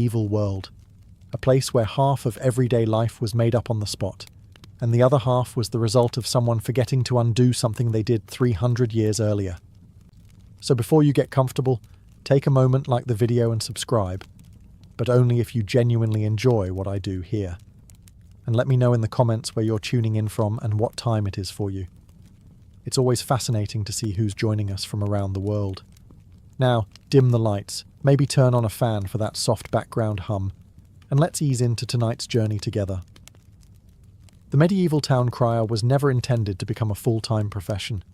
medieval world, a place where half of everyday life was made up on the spot, and the other half was the result of someone forgetting to undo something they did 300 years earlier. So before you get comfortable, take a moment, like the video and subscribe, but only if you genuinely enjoy what I do here. And let me know in the comments where you're tuning in from and what time it is for you. It's always fascinating to see who's joining us from around the world. Now, dim the lights, maybe turn on a fan for that soft background hum, and let's ease into tonight's journey together. The medieval town crier was never intended to become a full-time profession.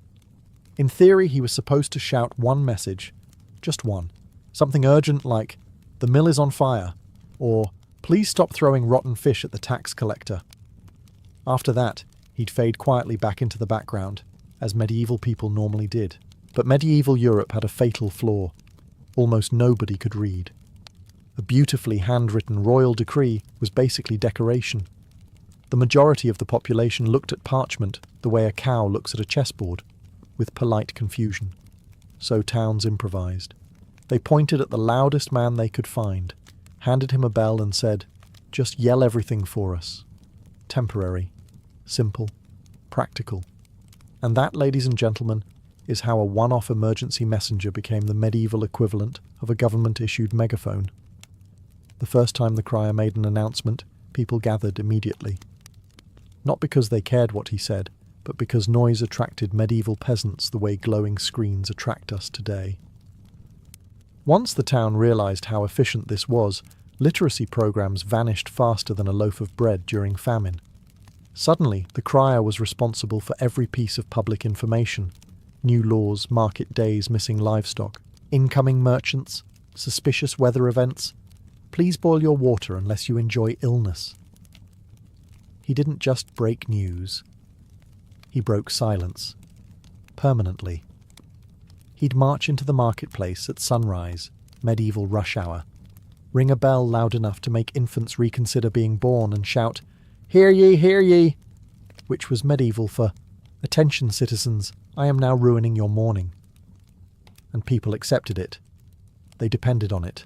In theory, he was supposed to shout one message, just one, something urgent like, "The mill is on fire," or "Please stop throwing rotten fish at the tax collector." After that, he'd fade quietly back into the background, as medieval people normally did. But medieval Europe had a fatal flaw. Almost nobody could read. A beautifully handwritten royal decree was basically decoration. The majority of the population looked at parchment the way a cow looks at a chessboard, with polite confusion. So towns improvised. They pointed at the loudest man they could find, handed him a bell and said, "Just yell everything for us." Temporary, simple, practical. And that, ladies and gentlemen, is how a one-off emergency messenger became the medieval equivalent of a government-issued megaphone. The first time the crier made an announcement, people gathered immediately. Not because they cared what he said, but because noise attracted medieval peasants the way glowing screens attract us today. Once the town realized how efficient this was, literacy programs vanished faster than a loaf of bread during famine. Suddenly, the crier was responsible for every piece of public information: new laws, market days, missing livestock, incoming merchants, suspicious weather events. Please boil your water unless you enjoy illness. He didn't just break news. He broke silence. Permanently. He'd march into the marketplace at sunrise, medieval rush hour, ring a bell loud enough to make infants reconsider being born and shout, "Hear ye, hear ye!" which was medieval for, "Attention, citizens, I am now ruining your morning." And people accepted it. They depended on it.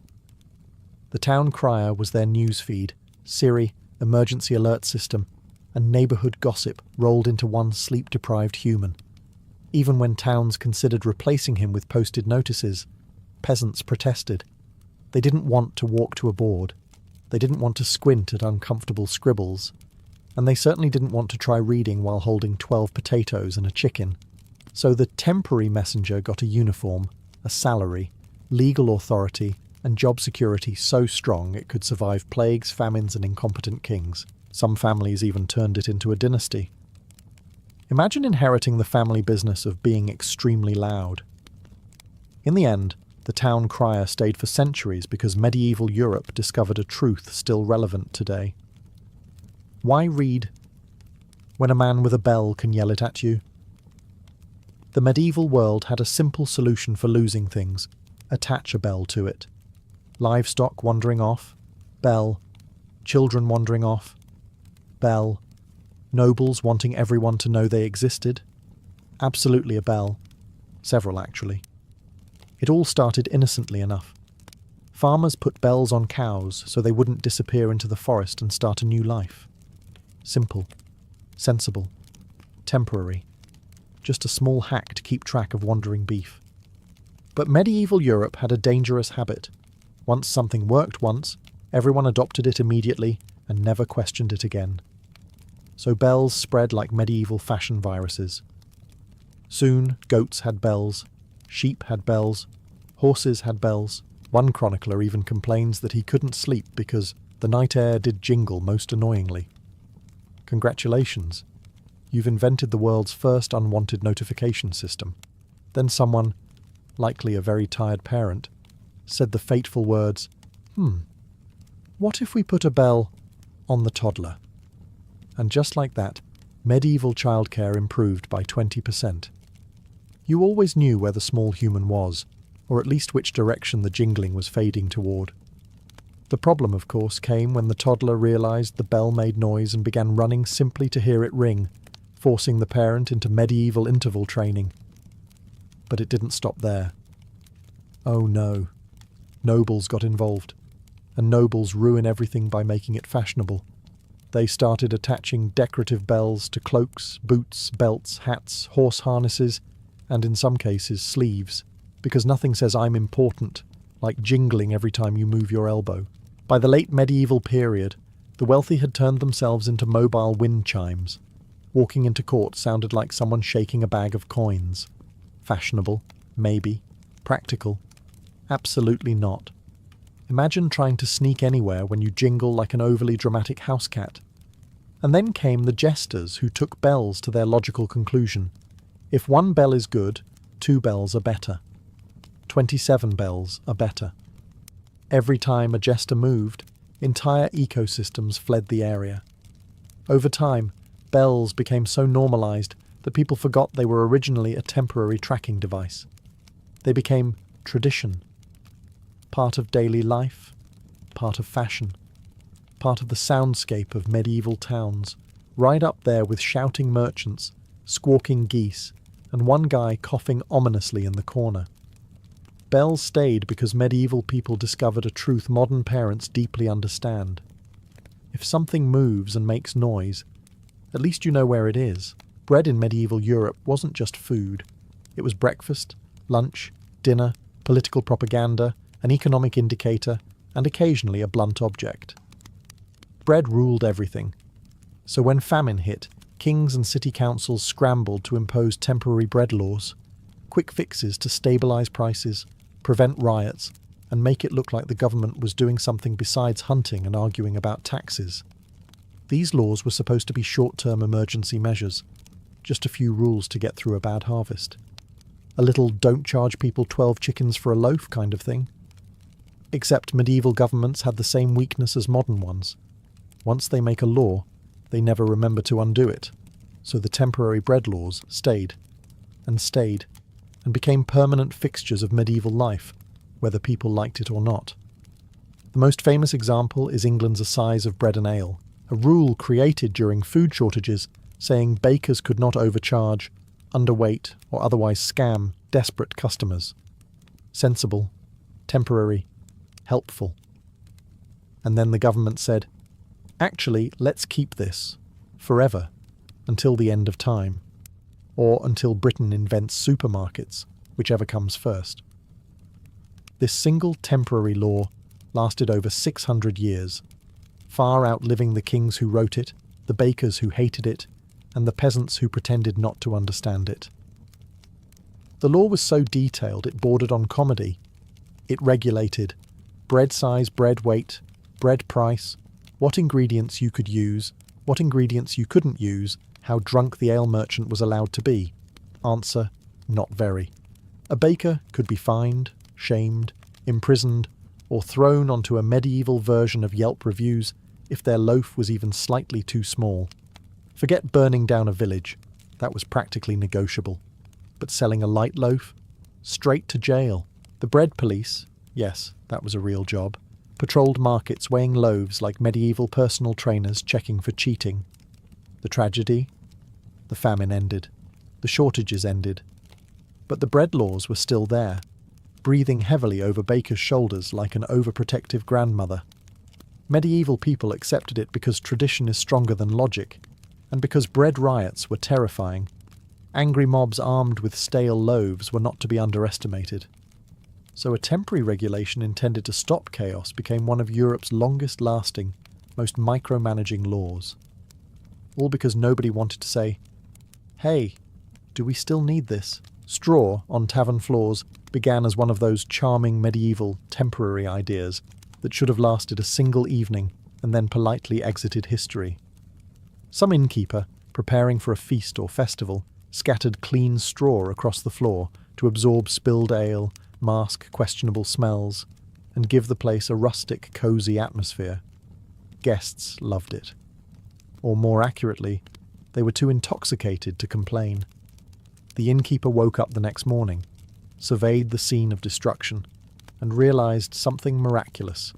The town crier was their news feed, Siri, emergency alert system, and neighbourhood gossip rolled into one sleep-deprived human. Even when towns considered replacing him with posted notices, peasants protested. They didn't want to walk to a board. They didn't want to squint at uncomfortable scribbles. And they certainly didn't want to try reading while holding 12 potatoes and a chicken. So the temporary messenger got a uniform, a salary, legal authority, and job security so strong it could survive plagues, famines, and incompetent kings. Some families even turned it into a dynasty. Imagine inheriting the family business of being extremely loud. In the end, the town crier stayed for centuries because medieval Europe discovered a truth still relevant today. Why read when a man with a bell can yell it at you? The medieval world had a simple solution for losing things: attach a bell to it. Livestock wandering off, bell. Children wandering off, bell. Nobles wanting everyone to know they existed, absolutely a bell. Several, actually. It all started innocently enough. Farmers put bells on cows so they wouldn't disappear into the forest and start a new life. Simple, sensible, temporary. Just a small hack to keep track of wandering beef. But medieval Europe had a dangerous habit. Once something worked once, everyone adopted it immediately and never questioned it again. So bells spread like medieval fashion viruses. Soon, goats had bells, sheep had bells, horses had bells. One chronicler even complains that he couldn't sleep because the night air did jingle most annoyingly. Congratulations, you've invented the world's first unwanted notification system. Then someone, likely a very tired parent, said the fateful words, what if we put a bell on the toddler? And just like that, medieval childcare improved by 20%. You always knew where the small human was, or at least which direction the jingling was fading toward. The problem, of course, came when the toddler realized the bell made noise and began running simply to hear it ring, forcing the parent into medieval interval training. But it didn't stop there. Oh no. Nobles got involved. and nobles ruin everything by making it fashionable. They started attaching decorative bells to cloaks, boots, belts, hats, horse harnesses, and in some cases sleeves, because nothing says I'm important like jingling every time you move your elbow. By the late medieval period, the wealthy had turned themselves into mobile wind chimes. Walking into court sounded like someone shaking a bag of coins. Fashionable? Maybe. Practical? Absolutely not. Imagine trying to sneak anywhere when you jingle like an overly dramatic house cat. And then came the jesters who took bells to their logical conclusion. If one bell is good, 2 bells are better. 27 bells are better. Every time a jester moved, entire ecosystems fled the area. Over time, bells became so normalized that people forgot they were originally a temporary tracking device. They became tradition. Part of daily life, part of fashion, part of the soundscape of medieval towns, right up there with shouting merchants, squawking geese, and one guy coughing ominously in the corner. Bells stayed because medieval people discovered a truth modern parents deeply understand. If something moves and makes noise, at least you know where it is. Bread in medieval Europe wasn't just food. It was breakfast, lunch, dinner, political propaganda, an economic indicator, and occasionally a blunt object. Bread ruled everything. So when famine hit, kings and city councils scrambled to impose temporary bread laws, quick fixes to stabilize prices, prevent riots, and make it look like the government was doing something besides hunting and arguing about taxes. These laws were supposed to be short-term emergency measures, just a few rules to get through a bad harvest. A little don't charge people 12 chickens for a loaf kind of thing. Except medieval governments had the same weakness as modern ones. Once they make a law, they never remember to undo it. So the temporary bread laws stayed, and became permanent fixtures of medieval life, whether people liked it or not. The most famous example is England's assize of bread and ale, a rule created during food shortages saying bakers could not overcharge, underweight, or otherwise scam desperate customers. Sensible, temporary, helpful. And then the government said, actually, let's keep this forever, until the end of time, or until Britain invents supermarkets, whichever comes first. This single temporary law lasted over 600 years, far outliving the kings who wrote it, the bakers who hated it, and the peasants who pretended not to understand it. The law was so detailed it bordered on comedy. It regulated bread size, bread weight, bread price, what ingredients you could use, what ingredients you couldn't use, how drunk the ale merchant was allowed to be. Answer, not very. A baker could be fined, shamed, imprisoned, or thrown onto a medieval version of Yelp reviews if their loaf was even slightly too small. Forget burning down a village, that was practically negotiable. But selling a light loaf? Straight to jail. The bread police, yes, that was a real job, patrolled markets weighing loaves like medieval personal trainers checking for cheating. The tragedy? The famine ended. The shortages ended. But the bread laws were still there, breathing heavily over bakers' shoulders like an overprotective grandmother. Medieval people accepted it because tradition is stronger than logic, and because bread riots were terrifying. Angry mobs armed with stale loaves were not to be underestimated. So a temporary regulation intended to stop chaos became one of Europe's longest-lasting, most micromanaging laws. All because nobody wanted to say, hey, do we still need this? Straw on tavern floors began as one of those charming medieval temporary ideas that should have lasted a single evening and then politely exited history. Some innkeeper, preparing for a feast or festival, scattered clean straw across the floor to absorb spilled ale, mask questionable smells, and give the place a rustic, cosy atmosphere. Guests loved it. Or more accurately, they were too intoxicated to complain. The innkeeper woke up the next morning, surveyed the scene of destruction, and realized something miraculous.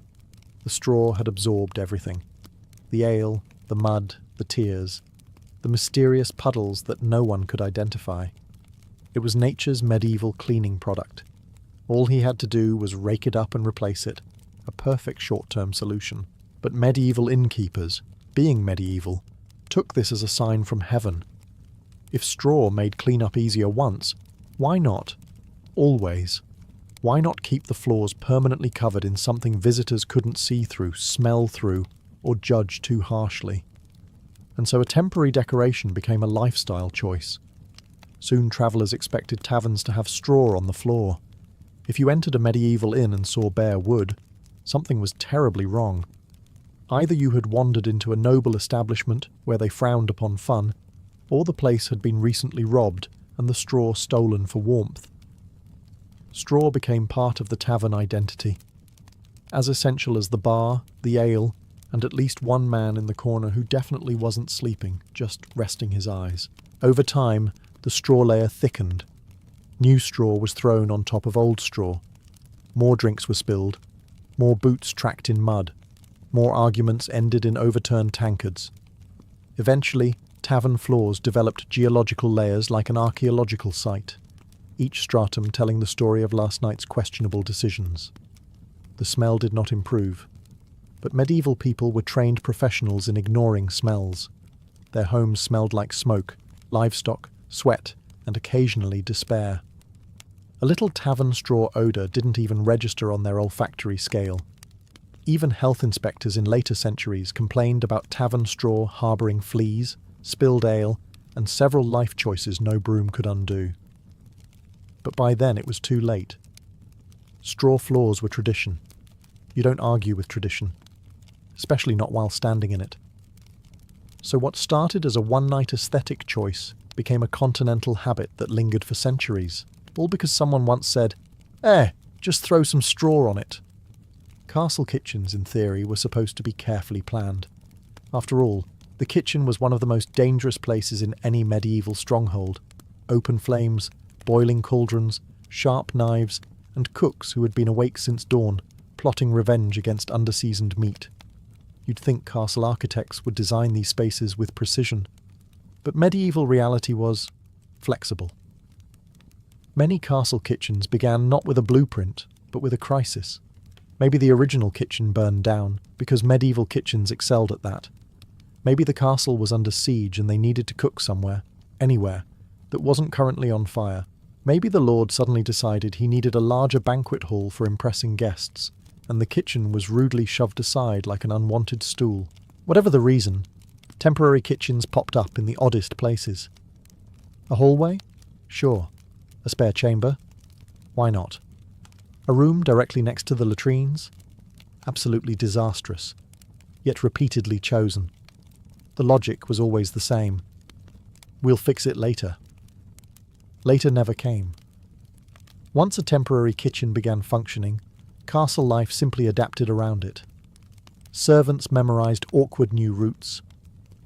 The straw had absorbed everything. The ale, the mud, the tears, the mysterious puddles that no one could identify. It was nature's medieval cleaning product. All he had to do was rake it up and replace it, a perfect short-term solution. But medieval innkeepers, being medieval, took this as a sign from heaven. If straw made cleanup easier once, why not? Always. Why not keep the floors permanently covered in something visitors couldn't see through, smell through, or judge too harshly? And so a temporary decoration became a lifestyle choice. Soon travellers expected taverns to have straw on the floor. If you entered a medieval inn and saw bare wood, something was terribly wrong. Either you had wandered into a noble establishment where they frowned upon fun, or the place had been recently robbed and the straw stolen for warmth. Straw became part of the tavern identity, as essential as the bar, the ale, and at least one man in the corner who definitely wasn't sleeping, just resting his eyes. Over time, the straw layer thickened. New straw was thrown on top of old straw. More drinks were spilled. More boots tracked in mud. More arguments ended in overturned tankards. Eventually, tavern floors developed geological layers like an archaeological site, each stratum telling the story of last night's questionable decisions. The smell did not improve, but medieval people were trained professionals in ignoring smells. Their homes smelled like smoke, livestock, sweat, and occasionally despair. A little tavern straw odour didn't even register on their olfactory scale. Even health inspectors in later centuries complained about tavern straw harbouring fleas, spilled ale, and several life choices no broom could undo. But by then it was too late. Straw floors were tradition. You don't argue with tradition, especially not while standing in it. So what started as a one-night aesthetic choice became a continental habit that lingered for centuries, all because someone once said, just throw some straw on it. Castle kitchens, in theory, were supposed to be carefully planned. After all, the kitchen was one of the most dangerous places in any medieval stronghold. Open flames, boiling cauldrons, sharp knives, and cooks who had been awake since dawn, plotting revenge against underseasoned meat. You'd think castle architects would design these spaces with precision. But medieval reality was flexible. Many castle kitchens began not with a blueprint, but with a crisis. Maybe the original kitchen burned down, because medieval kitchens excelled at that. Maybe the castle was under siege and they needed to cook somewhere, anywhere, that wasn't currently on fire. Maybe the lord suddenly decided he needed a larger banquet hall for impressing guests, and the kitchen was rudely shoved aside like an unwanted stool. Whatever the reason, temporary kitchens popped up in the oddest places. A hallway? Sure. A spare chamber? Why not? A room directly next to the latrines? Absolutely disastrous, yet repeatedly chosen. The logic was always the same. We'll fix it later. Later never came. Once a temporary kitchen began functioning, castle life simply adapted around it. Servants memorized awkward new routes.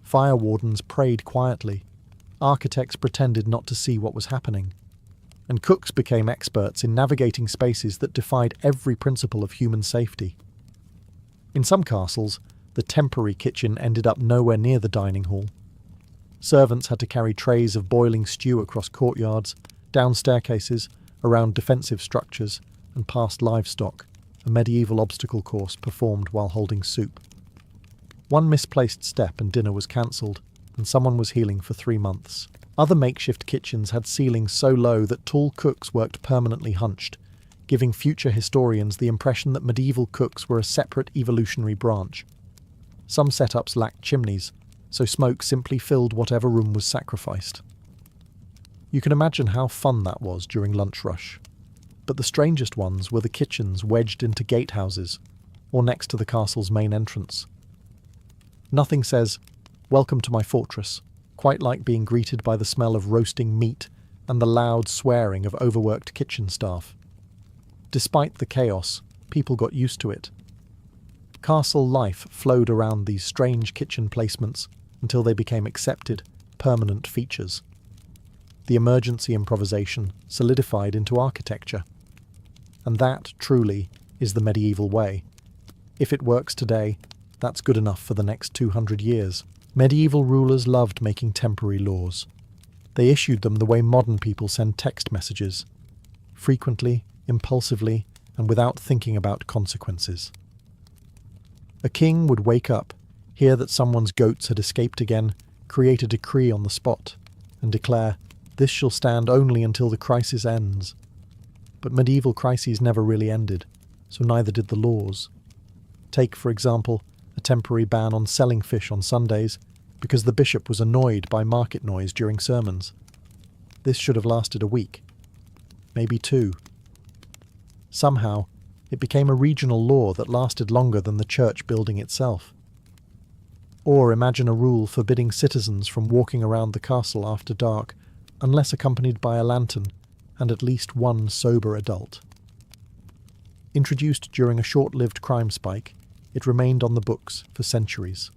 Fire wardens prayed quietly. Architects pretended not to see what was happening. And cooks became experts in navigating spaces that defied every principle of human safety. In some castles, the temporary kitchen ended up nowhere near the dining hall. Servants had to carry trays of boiling stew across courtyards, down staircases, around defensive structures, and past livestock, a medieval obstacle course performed while holding soup. One misplaced step and dinner was cancelled, and someone was healing for 3 months. Other makeshift kitchens had ceilings so low that tall cooks worked permanently hunched, giving future historians the impression that medieval cooks were a separate evolutionary branch. Some setups lacked chimneys, so smoke simply filled whatever room was sacrificed. You can imagine how fun that was during lunch rush. But the strangest ones were the kitchens wedged into gatehouses, or next to the castle's main entrance. Nothing says, "Welcome to my fortress," quite like being greeted by the smell of roasting meat and the loud swearing of overworked kitchen staff. Despite the chaos, people got used to it. Castle life flowed around these strange kitchen placements until they became accepted, permanent features. The emergency improvisation solidified into architecture. And that, truly, is the medieval way. If it works today, that's good enough for the next 200 years. Medieval rulers loved making temporary laws. They issued them the way modern people send text messages, frequently, impulsively, and without thinking about consequences. A king would wake up, hear that someone's goats had escaped again, create a decree on the spot, and declare, "This shall stand only until the crisis ends." But medieval crises never really ended, so neither did the laws. Take, for example, a temporary ban on selling fish on Sundays because the bishop was annoyed by market noise during sermons. This should have lasted a week, maybe two. Somehow, it became a regional law that lasted longer than the church building itself. Or imagine a rule forbidding citizens from walking around the castle after dark unless accompanied by a lantern and at least one sober adult. Introduced during a short-lived crime spike, it remained on the books for centuries.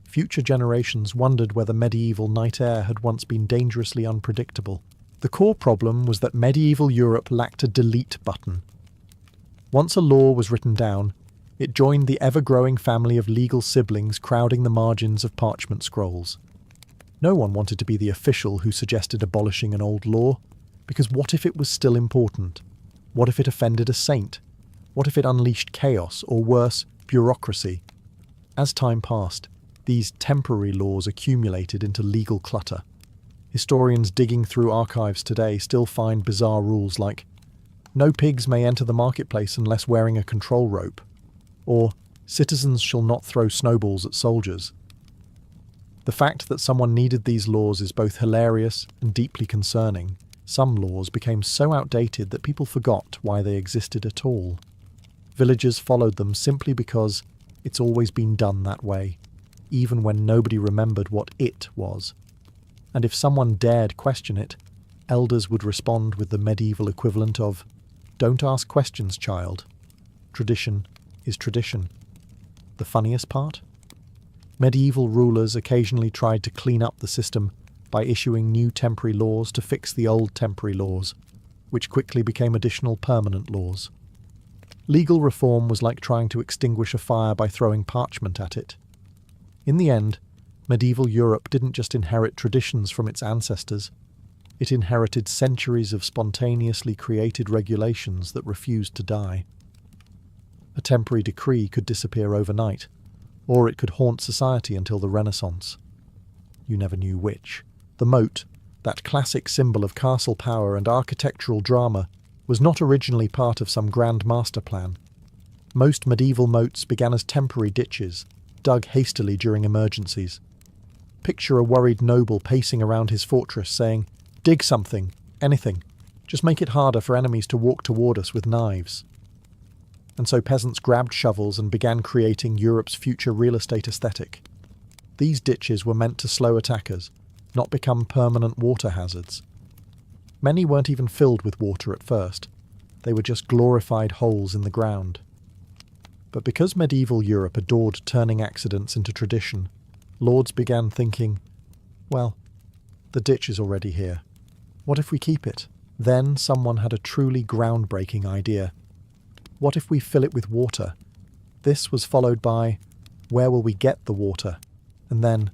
Future generations wondered whether medieval night air had once been dangerously unpredictable. The core problem was that medieval Europe lacked a delete button. Once a law was written down, it joined the ever-growing family of legal siblings crowding the margins of parchment scrolls. No one wanted to be the official who suggested abolishing an old law, because what if it was still important? What if it offended a saint? What if it unleashed chaos, or worse, bureaucracy? As time passed, these temporary laws accumulated into legal clutter. Historians digging through archives today still find bizarre rules like, "No pigs may enter the marketplace unless wearing a control rope," or "Citizens shall not throw snowballs at soldiers." The fact that someone needed these laws is both hilarious and deeply concerning. Some laws became so outdated that people forgot why they existed at all. Villagers followed them simply because it's always been done that way, even when nobody remembered what it was. And if someone dared question it, elders would respond with the medieval equivalent of, "Don't ask questions, child. Tradition is tradition." The funniest part? Medieval rulers occasionally tried to clean up the system by issuing new temporary laws to fix the old temporary laws, which quickly became additional permanent laws. Legal reform was like trying to extinguish a fire by throwing parchment at it. In the end, medieval Europe didn't just inherit traditions from its ancestors, it inherited centuries of spontaneously created regulations that refused to die. A temporary decree could disappear overnight, or it could haunt society until the Renaissance. You never knew which. The moat, that classic symbol of castle power and architectural drama, was not originally part of some grand master plan. Most medieval moats began as temporary ditches, dug hastily during emergencies. Picture a worried noble pacing around his fortress saying, "Dig something, anything. Just make it harder for enemies to walk toward us with knives." And so peasants grabbed shovels and began creating Europe's future real estate aesthetic. These ditches were meant to slow attackers, not become permanent water hazards. Many weren't even filled with water at first. They were just glorified holes in the ground. But because medieval Europe adored turning accidents into tradition, lords began thinking, well, the ditch is already here. What if we keep it? Then someone had a truly groundbreaking idea. What if we fill it with water? This was followed by, where will we get the water? And then,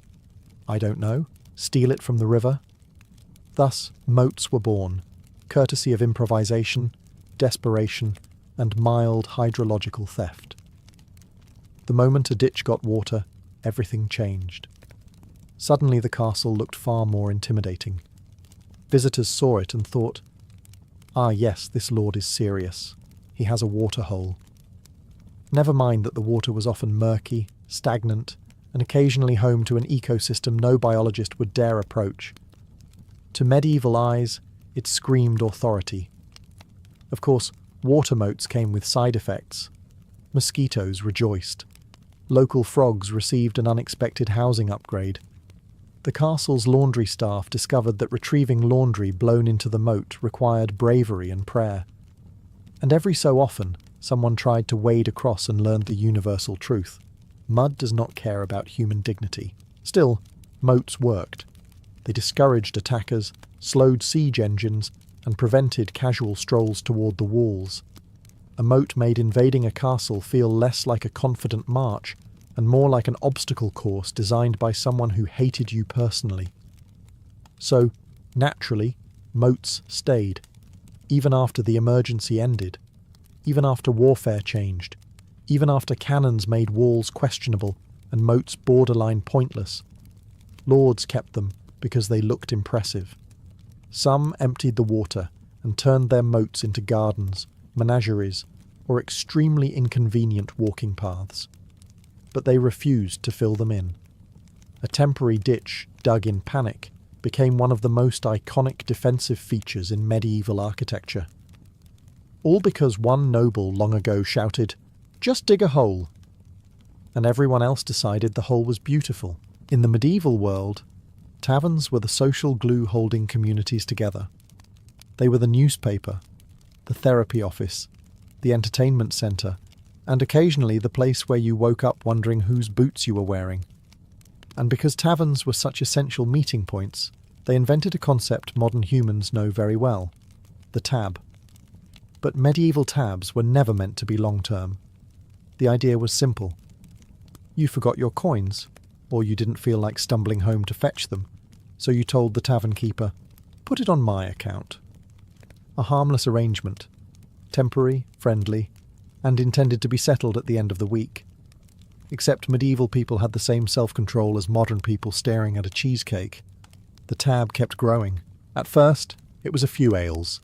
I don't know, steal it from the river? Thus, moats were born, courtesy of improvisation, desperation, and mild hydrological theft. The moment a ditch got water, everything changed. Suddenly the castle looked far more intimidating. Visitors saw it and thought, "Ah yes, this lord is serious. He has a water hole." Never mind that the water was often murky, stagnant, and occasionally home to an ecosystem no biologist would dare approach. To medieval eyes, it screamed authority. Of course, water moats came with side effects. Mosquitoes rejoiced. Local frogs received an unexpected housing upgrade. The castle's laundry staff discovered that retrieving laundry blown into the moat required bravery and prayer. And every so often, someone tried to wade across and learned the universal truth. Mud does not care about human dignity. Still, moats worked. They discouraged attackers, slowed siege engines, and prevented casual strolls toward the walls. A moat made invading a castle feel less like a confident march and more like an obstacle course designed by someone who hated you personally. So, naturally, moats stayed, even after the emergency ended, even after warfare changed, Even after cannons made walls questionable and moats borderline pointless, lords kept them because they looked impressive. Some emptied the water and turned their moats into gardens, menageries, or extremely inconvenient walking paths. But they refused to fill them in. A temporary ditch dug in panic became one of the most iconic defensive features in medieval architecture. All because one noble long ago shouted, "Just dig a hole!" And everyone else decided the hole was beautiful. In the medieval world, taverns were the social glue holding communities together. They were the newspaper, the therapy office, the entertainment centre, and occasionally the place where you woke up wondering whose boots you were wearing. And because taverns were such essential meeting points, they invented a concept modern humans know very well, the tab. But medieval tabs were never meant to be long-term. The idea was simple. You forgot your coins, or you didn't feel like stumbling home to fetch them, so you told the tavern keeper, "Put it on my account." A harmless arrangement, temporary, friendly, and intended to be settled at the end of the week. Except medieval people had the same self-control as modern people staring at a cheesecake. The tab kept growing. At first, it was a few ales,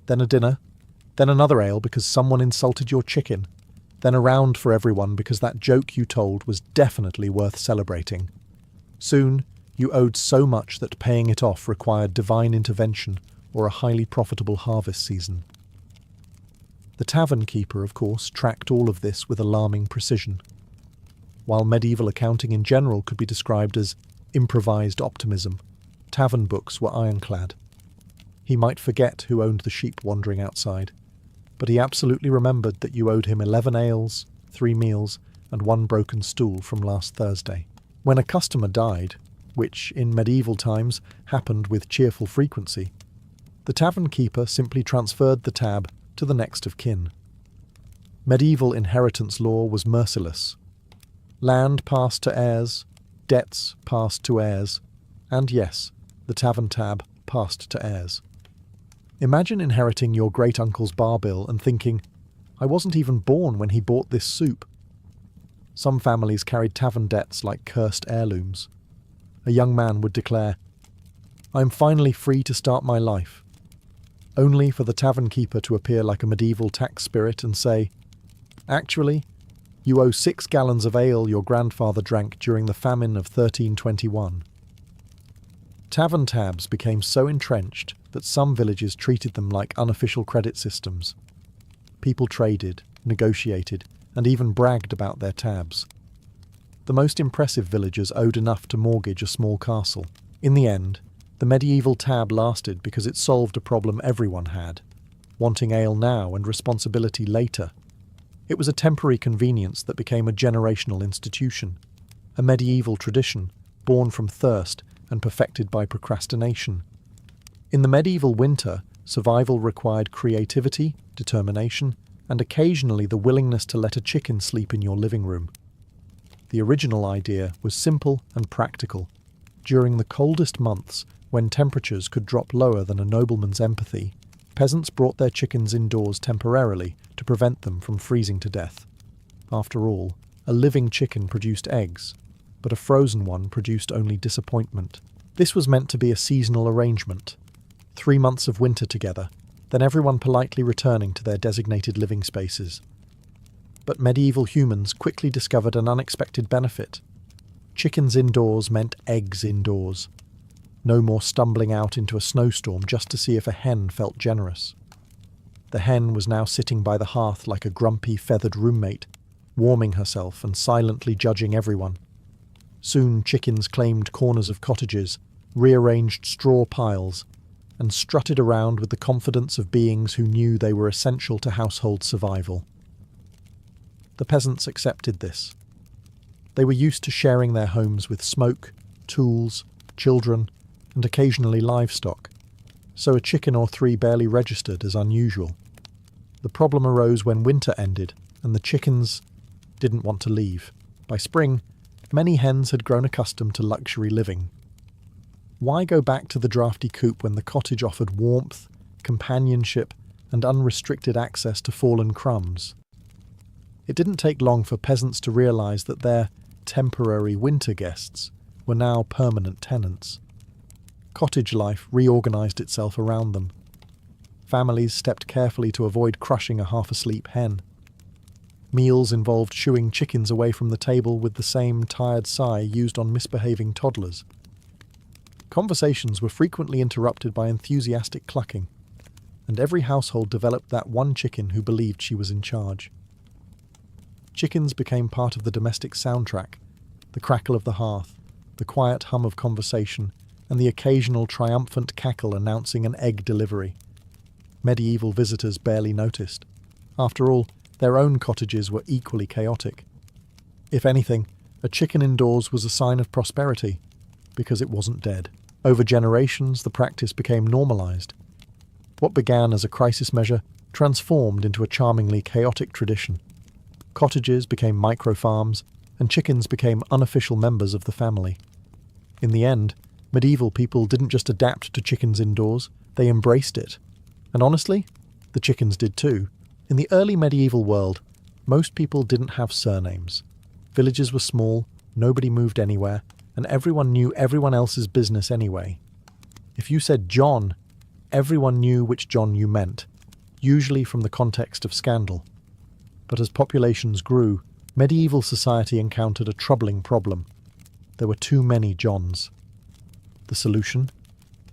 then a dinner, then another ale because someone insulted your chicken, then a round for everyone because that joke you told was definitely worth celebrating. Soon, you owed so much that paying it off required divine intervention or a highly profitable harvest season. The tavern keeper, of course, tracked all of this with alarming precision. While medieval accounting in general could be described as improvised optimism, tavern books were ironclad. He might forget who owned the sheep wandering outside, but he absolutely remembered that you owed him 11 ales, 3 meals, and 1 broken stool from last Thursday. When a customer died, which in medieval times happened with cheerful frequency, the tavern keeper simply transferred the tab to the next of kin. Medieval inheritance law was merciless. Land passed to heirs, debts passed to heirs, and yes, the tavern tab passed to heirs. Imagine inheriting your great-uncle's bar bill and thinking, "I wasn't even born when he bought this soup." Some families carried tavern debts like cursed heirlooms. A young man would declare, "I'm finally free to start my life," only for the tavern keeper to appear like a medieval tax spirit and say, "Actually, you owe 6 gallons of ale your grandfather drank during the famine of 1321. Tavern tabs became so entrenched that some villages treated them like unofficial credit systems. People traded, negotiated, and even bragged about their tabs. The most impressive villagers owed enough to mortgage a small castle. In the end, the medieval tab lasted because it solved a problem everyone had, wanting ale now and responsibility later. It was a temporary convenience that became a generational institution, a medieval tradition born from thirst and perfected by procrastination. In the medieval winter, survival required creativity, determination, and occasionally the willingness to let a chicken sleep in your living room. The original idea was simple and practical. During the coldest months, when temperatures could drop lower than a nobleman's empathy, peasants brought their chickens indoors temporarily to prevent them from freezing to death. After all, a living chicken produced eggs, but a frozen one produced only disappointment. This was meant to be a seasonal arrangement. 3 months of winter together, then everyone politely returning to their designated living spaces. But medieval humans quickly discovered an unexpected benefit. Chickens indoors meant eggs indoors. No more stumbling out into a snowstorm just to see if a hen felt generous. The hen was now sitting by the hearth like a grumpy, feathered roommate, warming herself and silently judging everyone. Soon chickens claimed corners of cottages, rearranged straw piles, and strutted around with the confidence of beings who knew they were essential to household survival. The peasants accepted this. They were used to sharing their homes with smoke, tools, children, and occasionally livestock, so a chicken or 3 barely registered as unusual. The problem arose when winter ended and the chickens didn't want to leave. By spring, many hens had grown accustomed to luxury living. Why go back to the drafty coop when the cottage offered warmth, companionship, and unrestricted access to fallen crumbs? It didn't take long for peasants to realize that their temporary winter guests were now permanent tenants. Cottage life reorganized itself around them. Families stepped carefully to avoid crushing a half-asleep hen. Meals involved shooing chickens away from the table with the same tired sigh used on misbehaving toddlers. Conversations were frequently interrupted by enthusiastic clucking, and every household developed that one chicken who believed she was in charge. Chickens became part of the domestic soundtrack, the crackle of the hearth, the quiet hum of conversation, and the occasional triumphant cackle announcing an egg delivery. Medieval visitors barely noticed. After all, their own cottages were equally chaotic. If anything, a chicken indoors was a sign of prosperity, because it wasn't dead. Over generations, the practice became normalized. What began as a crisis measure transformed into a charmingly chaotic tradition. Cottages became micro-farms, and chickens became unofficial members of the family. In the end, medieval people didn't just adapt to chickens indoors, they embraced it. And honestly, the chickens did too. In the early medieval world, most people didn't have surnames. Villages were small, nobody moved anywhere, and everyone knew everyone else's business anyway. If you said John, everyone knew which John you meant, usually from the context of scandal. But as populations grew, medieval society encountered a troubling problem. There were too many Johns. The solution?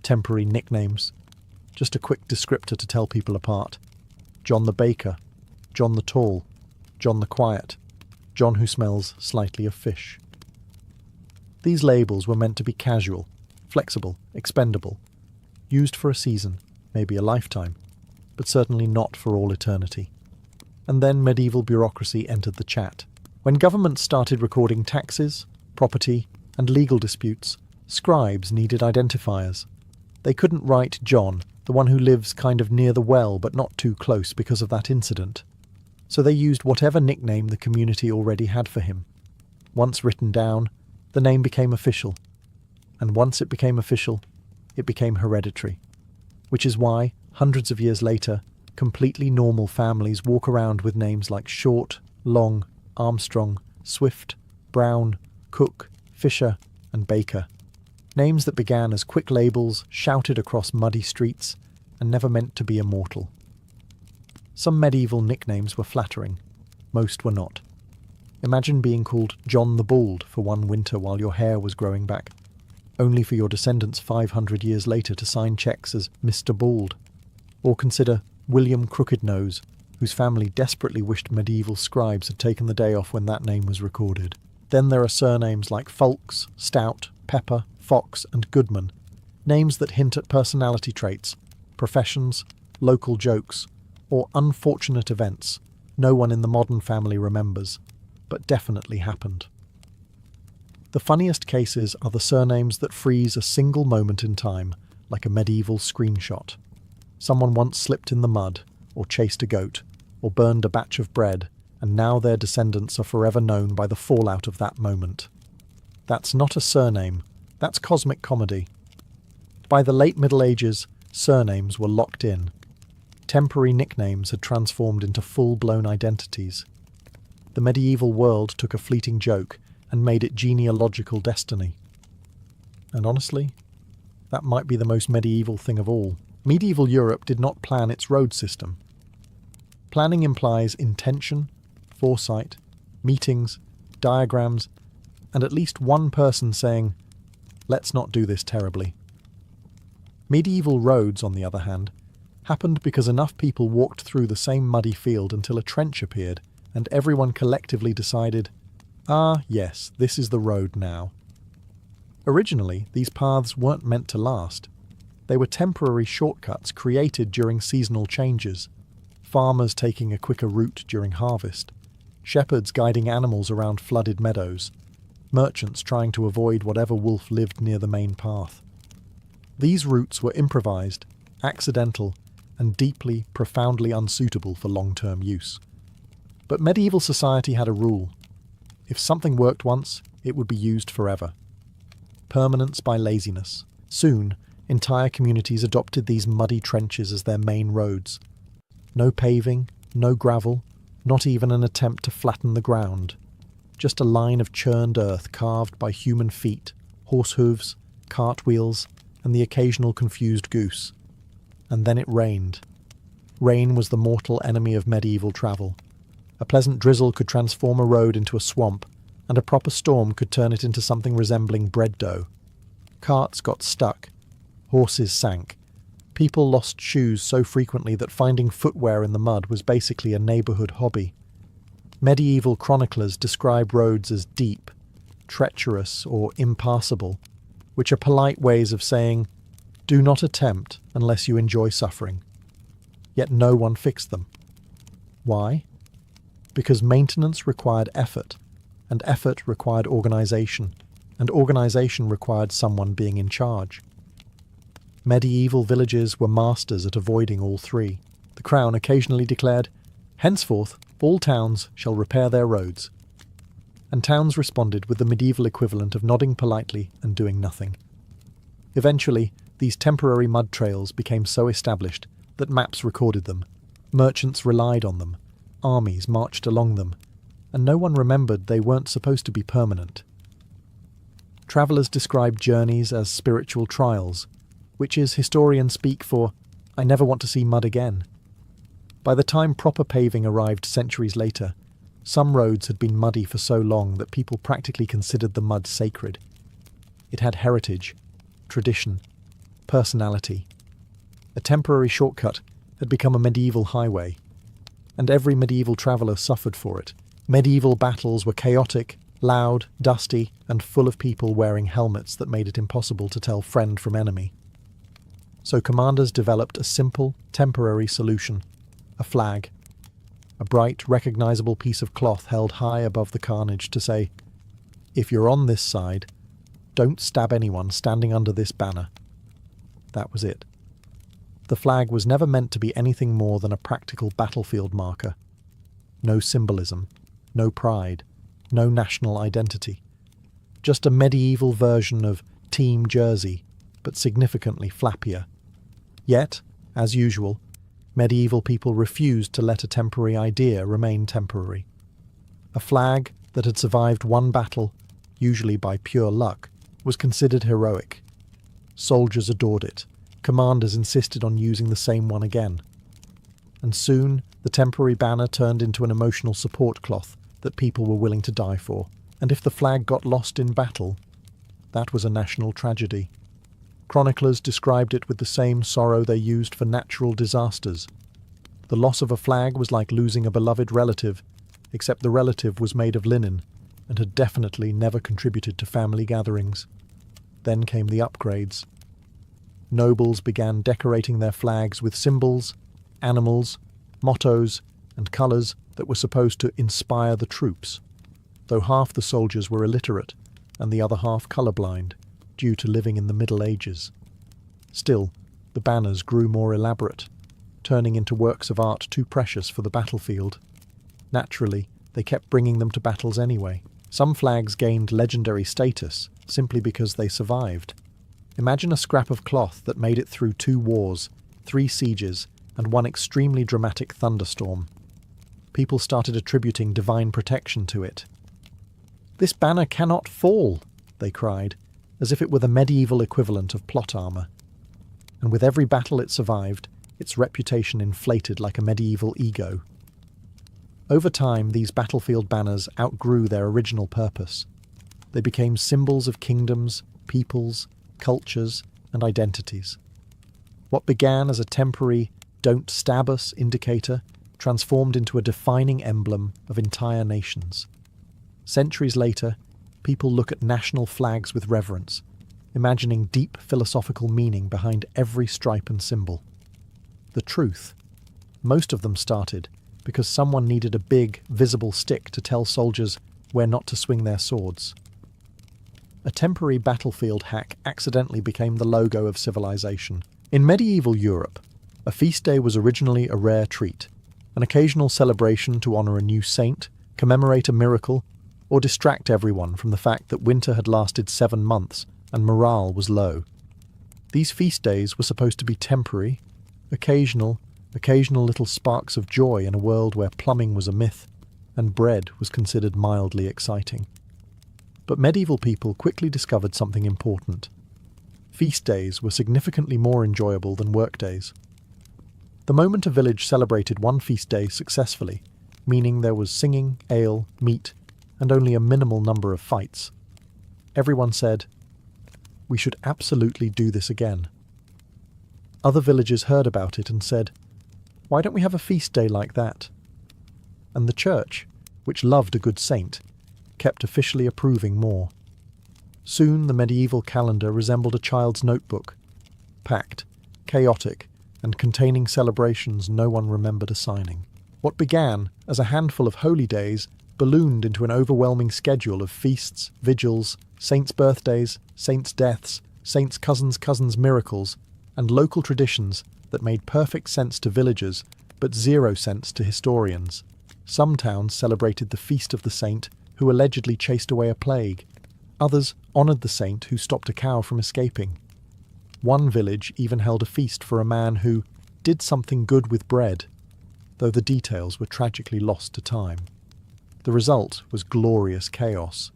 Temporary nicknames. Just a quick descriptor to tell people apart. John the Baker, John the Tall, John the Quiet, John who smells slightly of fish. These labels were meant to be casual, flexible, expendable, used for a season, maybe a lifetime, but certainly not for all eternity. And then medieval bureaucracy entered the chat. When governments started recording taxes, property, and legal disputes, scribes needed identifiers. They couldn't write John, the one who lives kind of near the well but not too close because of that incident. So they used whatever nickname the community already had for him. Once written down, the name became official. And once it became official, it became hereditary. Which is why, hundreds of years later, completely normal families walk around with names like Short, Long, Armstrong, Swift, Brown, Cook, Fisher, and Baker. Names that began as quick labels shouted across muddy streets and never meant to be immortal. Some medieval nicknames were flattering, most were not. Imagine being called John the Bald for one winter while your hair was growing back, only for your descendants 500 years later to sign checks as Mr. Bald. Or consider William Crooked Nose, whose family desperately wished medieval scribes had taken the day off when that name was recorded. Then there are surnames like Folks, Stout, Pepper, Fox, and Goodman, names that hint at personality traits, professions, local jokes, or unfortunate events no one in the modern family remembers, but definitely happened. The funniest cases are the surnames that freeze a single moment in time, like a medieval screenshot. Someone once slipped in the mud, or chased a goat, or burned a batch of bread, and now their descendants are forever known by the fallout of that moment. That's not a surname, that's cosmic comedy. By the late Middle Ages, surnames were locked in. Temporary nicknames had transformed into full-blown identities. The medieval world took a fleeting joke and made it genealogical destiny. And honestly, that might be the most medieval thing of all. Medieval Europe did not plan its road system. Planning implies intention, foresight, meetings, diagrams, and at least one person saying, "Let's not do this terribly." Medieval roads, on the other hand, happened because enough people walked through the same muddy field until a trench appeared, and everyone collectively decided, yes, this is the road now. Originally, these paths weren't meant to last. They were temporary shortcuts created during seasonal changes, farmers taking a quicker route during harvest, shepherds guiding animals around flooded meadows, merchants trying to avoid whatever wolf lived near the main path. These routes were improvised, accidental, and deeply, profoundly unsuitable for long-term use. But medieval society had a rule. If something worked once, it would be used forever. Permanence by laziness. Soon, entire communities adopted these muddy trenches as their main roads. No paving, no gravel, Not even an attempt to flatten the ground. Just a line of churned earth carved by human feet, horse hooves, cartwheels, and the occasional confused goose. And then it rained. Rain was the mortal enemy of medieval travel. A pleasant drizzle could transform a road into a swamp, and a proper storm could turn it into something resembling bread dough. Carts got stuck. Horses sank. People lost shoes so frequently that finding footwear in the mud was basically a neighbourhood hobby. Medieval chroniclers describe roads as deep, treacherous, or impassable, which are polite ways of saying, do not attempt unless you enjoy suffering. Yet no one fixed them. Why? Because maintenance required effort, and effort required organisation, and organisation required someone being in charge. Medieval villages were masters at avoiding all three. The Crown occasionally declared, henceforth all towns shall repair their roads. And towns responded with the medieval equivalent of nodding politely and doing nothing. Eventually, these temporary mud trails became so established that maps recorded them, merchants relied on them, armies marched along them, and no one remembered they weren't supposed to be permanent. Travellers describe journeys as spiritual trials, which is historian speak for, I never want to see mud again. By the time proper paving arrived centuries later, some roads had been muddy for so long that people practically considered the mud sacred. It had heritage, tradition, personality. A temporary shortcut had become a medieval highway, and every medieval traveller suffered for it. Medieval battles were chaotic, loud, dusty, and full of people wearing helmets that made it impossible to tell friend from enemy. So commanders developed a simple, temporary solution: a flag. A bright, recognisable piece of cloth held high above the carnage to say, if you're on this side, don't stab anyone standing under this banner. That was it. The flag was never meant to be anything more than a practical battlefield marker. No symbolism, no pride, no national identity. Just a medieval version of Team Jersey, but significantly flappier. Yet, as usual, medieval people refused to let a temporary idea remain temporary. A flag that had survived one battle, usually by pure luck, was considered heroic. Soldiers adored it. Commanders insisted on using the same one again. And soon, the temporary banner turned into an emotional support cloth that people were willing to die for. And if the flag got lost in battle, that was a national tragedy. Chroniclers described it with the same sorrow they used for natural disasters. The loss of a flag was like losing a beloved relative, except the relative was made of linen and had definitely never contributed to family gatherings. Then came the upgrades. Nobles began decorating their flags with symbols, animals, mottos, and colours that were supposed to inspire the troops, though half the soldiers were illiterate and the other half colourblind, due to living in the Middle Ages. Still, the banners grew more elaborate, turning into works of art too precious for the battlefield. Naturally, they kept bringing them to battles anyway. Some flags gained legendary status simply because they survived. Imagine a scrap of cloth that made it through 2 wars, 3 sieges, and 1 extremely dramatic thunderstorm. People started attributing divine protection to it. "This banner cannot fall," they cried, as if it were the medieval equivalent of plot armour. And with every battle it survived, its reputation inflated like a medieval ego. Over time, these battlefield banners outgrew their original purpose. They became symbols of kingdoms, peoples, cultures, and identities. What began as a temporary "don't stab us" indicator transformed into a defining emblem of entire nations. Centuries later, people look at national flags with reverence, imagining deep philosophical meaning behind every stripe and symbol. The truth: most of them started because someone needed a big, visible stick to tell soldiers where not to swing their swords. A temporary battlefield hack accidentally became the logo of civilization. In medieval Europe, a feast day was originally a rare treat, an occasional celebration to honour a new saint, commemorate a miracle, or distract everyone from the fact that winter had lasted 7 months and morale was low. These feast days were supposed to be temporary, occasional, occasional little sparks of joy in a world where plumbing was a myth and bread was considered mildly exciting. But medieval people quickly discovered something important. Feast days were significantly more enjoyable than work days. The moment a village celebrated one feast day successfully, meaning there was singing, ale, meat, and only a minimal number of fights, everyone said, "We should absolutely do this again." Other villagers heard about it and said, "Why don't we have a feast day like that?" And the church, which loved a good saint, kept officially approving more. Soon the medieval calendar resembled a child's notebook, packed, chaotic, and containing celebrations no one remembered assigning. What began as a handful of holy days ballooned into an overwhelming schedule of feasts, vigils, saints' birthdays, saints' deaths, saints' cousins' miracles, and local traditions that made perfect sense to villagers but zero sense to historians. Some towns celebrated the feast of the saint who allegedly chased away a plague. Others honoured the saint who stopped a cow from escaping. One village even held a feast for a man who did something good with bread, though the details were tragically lost to time. The result was glorious chaos.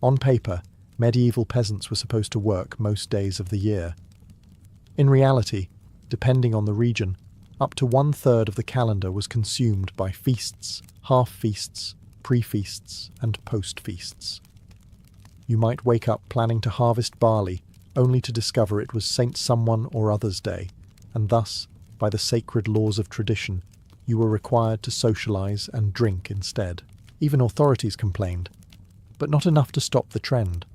On paper, medieval peasants were supposed to work most days of the year. In reality, depending on the region, up to 1/3 of the calendar was consumed by feasts, half-feasts, pre-feasts, and post-feasts. You might wake up planning to harvest barley, only to discover it was Saint Someone or Other's Day, and thus, by the sacred laws of tradition, you were required to socialise and drink instead. Even authorities complained, but not enough to stop the trend.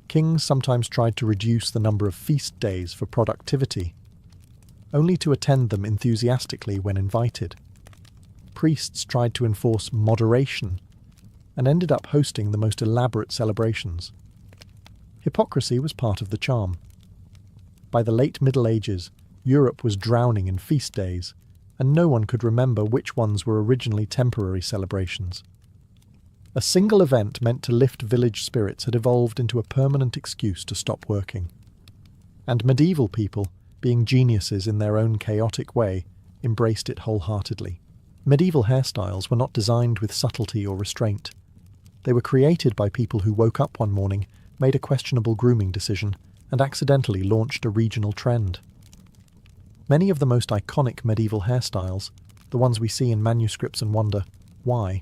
Kings sometimes tried to reduce the number of feast days for productivity, only to attend them enthusiastically when invited. Priests tried to enforce moderation and ended up hosting the most elaborate celebrations. Hypocrisy was part of the charm. By the late Middle Ages, Europe was drowning in feast days, and no one could remember which ones were originally temporary celebrations. A single event meant to lift village spirits had evolved into a permanent excuse to stop working. And medieval people, being geniuses in their own chaotic way, embraced it wholeheartedly. Medieval hairstyles were not designed with subtlety or restraint. They were created by people who woke up one morning, made a questionable grooming decision, and accidentally launched a regional trend. Many of the most iconic medieval hairstyles, the ones we see in manuscripts and wonder, why,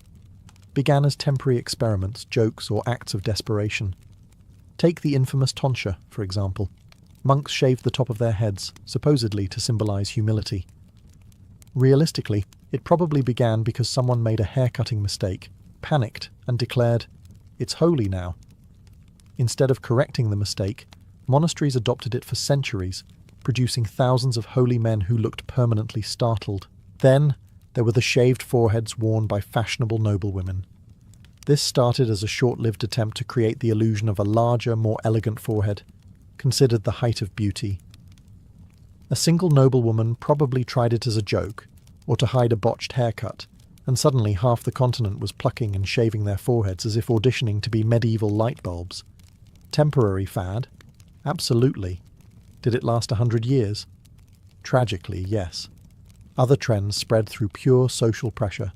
began as temporary experiments, jokes, or acts of desperation. Take the infamous tonsure, for example. Monks shaved the top of their heads, supposedly to symbolize humility. Realistically, it probably began because someone made a hair-cutting mistake, panicked, and declared, "It's holy now." Instead of correcting the mistake, monasteries adopted it for centuries, producing thousands of holy men who looked permanently startled. Then, there were the shaved foreheads worn by fashionable noblewomen. This started as a short-lived attempt to create the illusion of a larger, more elegant forehead, considered the height of beauty. A single noblewoman probably tried it as a joke, or to hide a botched haircut, and suddenly half the continent was plucking and shaving their foreheads as if auditioning to be medieval light bulbs. Temporary fad? Absolutely. Did it last 100 years? Tragically, yes. Other trends spread through pure social pressure.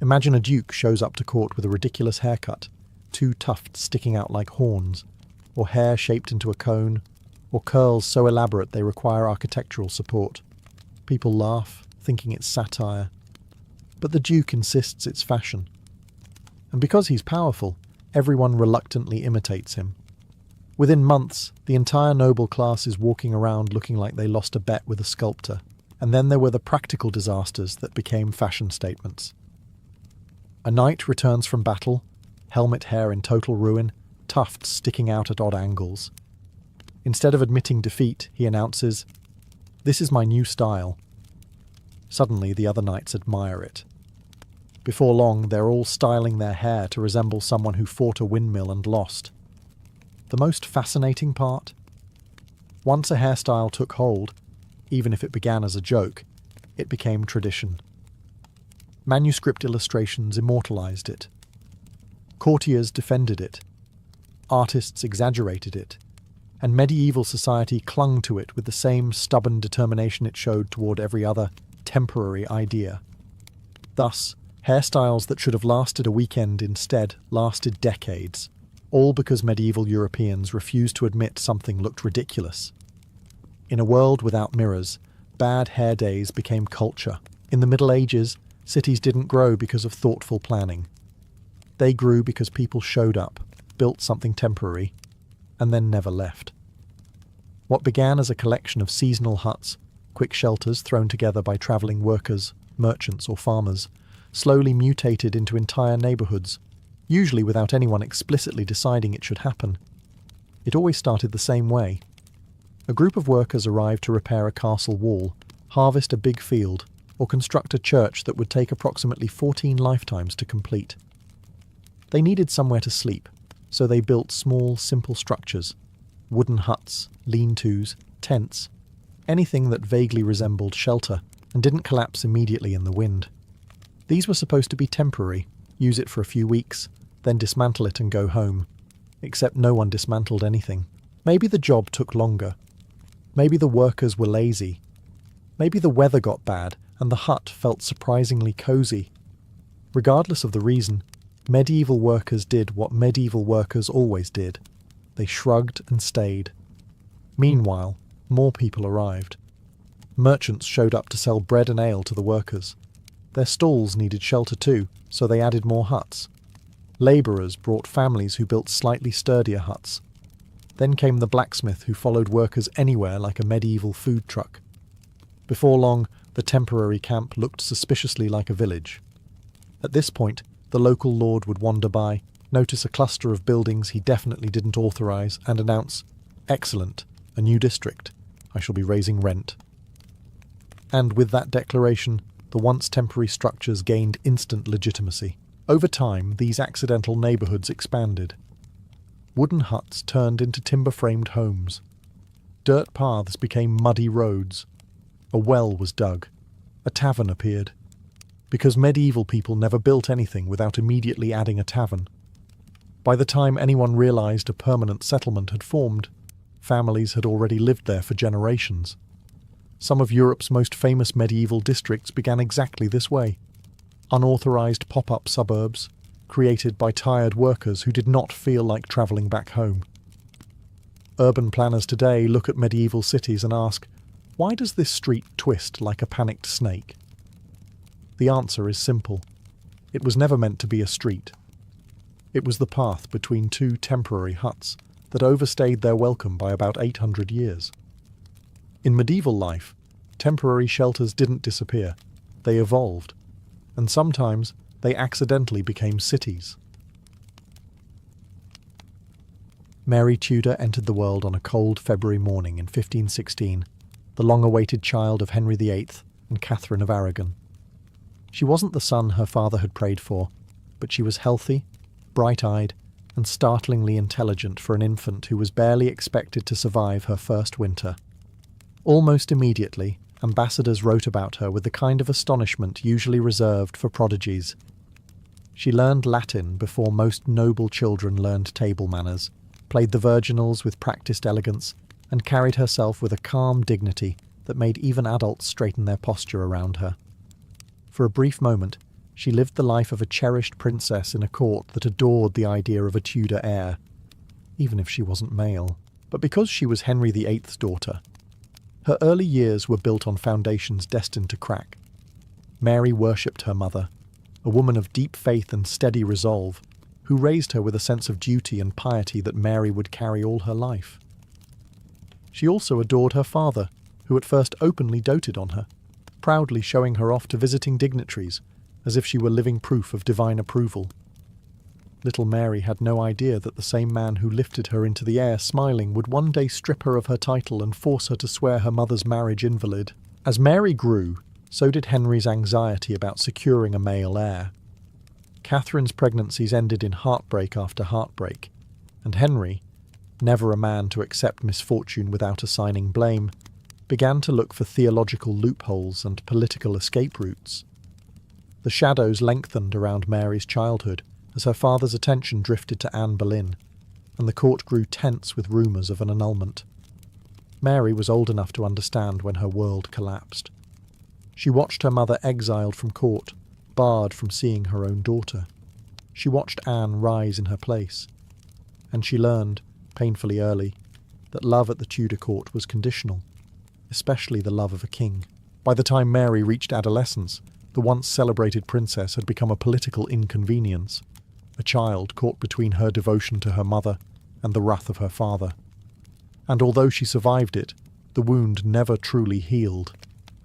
Imagine a duke shows up to court with a ridiculous haircut, two tufts sticking out like horns, or hair shaped into a cone, or curls so elaborate they require architectural support. People laugh, thinking it's satire. But the duke insists it's fashion. And because he's powerful, everyone reluctantly imitates him. Within months, the entire noble class is walking around looking like they lost a bet with a sculptor. And then there were the practical disasters that became fashion statements. A knight returns from battle, helmet hair in total ruin, tufts sticking out at odd angles. Instead of admitting defeat, he announces, "This is my new style." Suddenly, the other knights admire it. Before long, they're all styling their hair to resemble someone who fought a windmill and lost. The most fascinating part? Once a hairstyle took hold, even if it began as a joke, it became tradition. Manuscript illustrations immortalized it. Courtiers defended it. Artists exaggerated it. And medieval society clung to it with the same stubborn determination it showed toward every other, temporary idea. Thus, hairstyles that should have lasted a weekend instead lasted decades, all because medieval Europeans refused to admit something looked ridiculous. In a world without mirrors, bad hair days became culture. In the Middle Ages, cities didn't grow because of thoughtful planning. They grew because people showed up, built something temporary, and then never left. What began as a collection of seasonal huts, quick shelters thrown together by travelling workers, merchants or farmers, slowly mutated into entire neighbourhoods, usually without anyone explicitly deciding it should happen. It always started the same way. A group of workers arrived to repair a castle wall, harvest a big field, or construct a church that would take approximately 14 lifetimes to complete. They needed somewhere to sleep, so they built small, simple structures, wooden huts, lean-tos, tents, anything that vaguely resembled shelter and didn't collapse immediately in the wind. These were supposed to be temporary, use it for a few weeks, then dismantle it and go home. Except no one dismantled anything. Maybe the job took longer. Maybe the workers were lazy. Maybe the weather got bad and the hut felt surprisingly cozy. Regardless of the reason, medieval workers did what medieval workers always did. They shrugged and stayed. Meanwhile, more people arrived. Merchants showed up to sell bread and ale to the workers. Their stalls needed shelter too, so they added more huts. Labourers brought families who built slightly sturdier huts. Then came the blacksmith who followed workers anywhere like a medieval food truck. Before long, the temporary camp looked suspiciously like a village. At this point, the local lord would wander by, notice a cluster of buildings he definitely didn't authorise, and announce, "Excellent, a new district. I shall be raising rent." And with that declaration, the once temporary structures gained instant legitimacy. Over time, these accidental neighbourhoods expanded. Wooden huts turned into timber-framed homes. Dirt paths became muddy roads. A well was dug. A tavern appeared. Because medieval people never built anything without immediately adding a tavern. By the time anyone realised a permanent settlement had formed, families had already lived there for generations. Some of Europe's most famous medieval districts began exactly this way. Unauthorised pop-up suburbs, created by tired workers who did not feel like travelling back home. Urban planners today look at medieval cities and ask, why does this street twist like a panicked snake? The answer is simple. It was never meant to be a street. It was the path between two temporary huts that overstayed their welcome by about 800 years. In medieval life, temporary shelters didn't disappear. They evolved. And sometimes they accidentally became cities. Mary Tudor entered the world on a cold February morning in 1516, the long-awaited child of Henry VIII and Catherine of Aragon. She wasn't the son her father had prayed for, but she was healthy, bright-eyed, and startlingly intelligent for an infant who was barely expected to survive her first winter. Almost immediately, ambassadors wrote about her with the kind of astonishment usually reserved for prodigies. She learned Latin before most noble children learned table manners, played the virginals with practised elegance, and carried herself with a calm dignity that made even adults straighten their posture around her. For a brief moment, she lived the life of a cherished princess in a court that adored the idea of a Tudor heir, even if she wasn't male. But because she was Henry VIII's daughter, her early years were built on foundations destined to crack. Mary worshipped her mother, a woman of deep faith and steady resolve, who raised her with a sense of duty and piety that Mary would carry all her life. She also adored her father, who at first openly doted on her, proudly showing her off to visiting dignitaries, as if she were living proof of divine approval. Little Mary had no idea that the same man who lifted her into the air smiling would one day strip her of her title and force her to swear her mother's marriage invalid. As Mary grew, so did Henry's anxiety about securing a male heir. Catherine's pregnancies ended in heartbreak after heartbreak, and Henry, never a man to accept misfortune without assigning blame, began to look for theological loopholes and political escape routes. The shadows lengthened around Mary's childhood as her father's attention drifted to Anne Boleyn, and the court grew tense with rumours of an annulment. Mary was old enough to understand when her world collapsed. She watched her mother exiled from court, barred from seeing her own daughter. She watched Anne rise in her place. And she learned, painfully early, that love at the Tudor court was conditional, especially the love of a king. By the time Mary reached adolescence, the once celebrated princess had become a political inconvenience, a child caught between her devotion to her mother and the wrath of her father. And although she survived it, the wound never truly healed.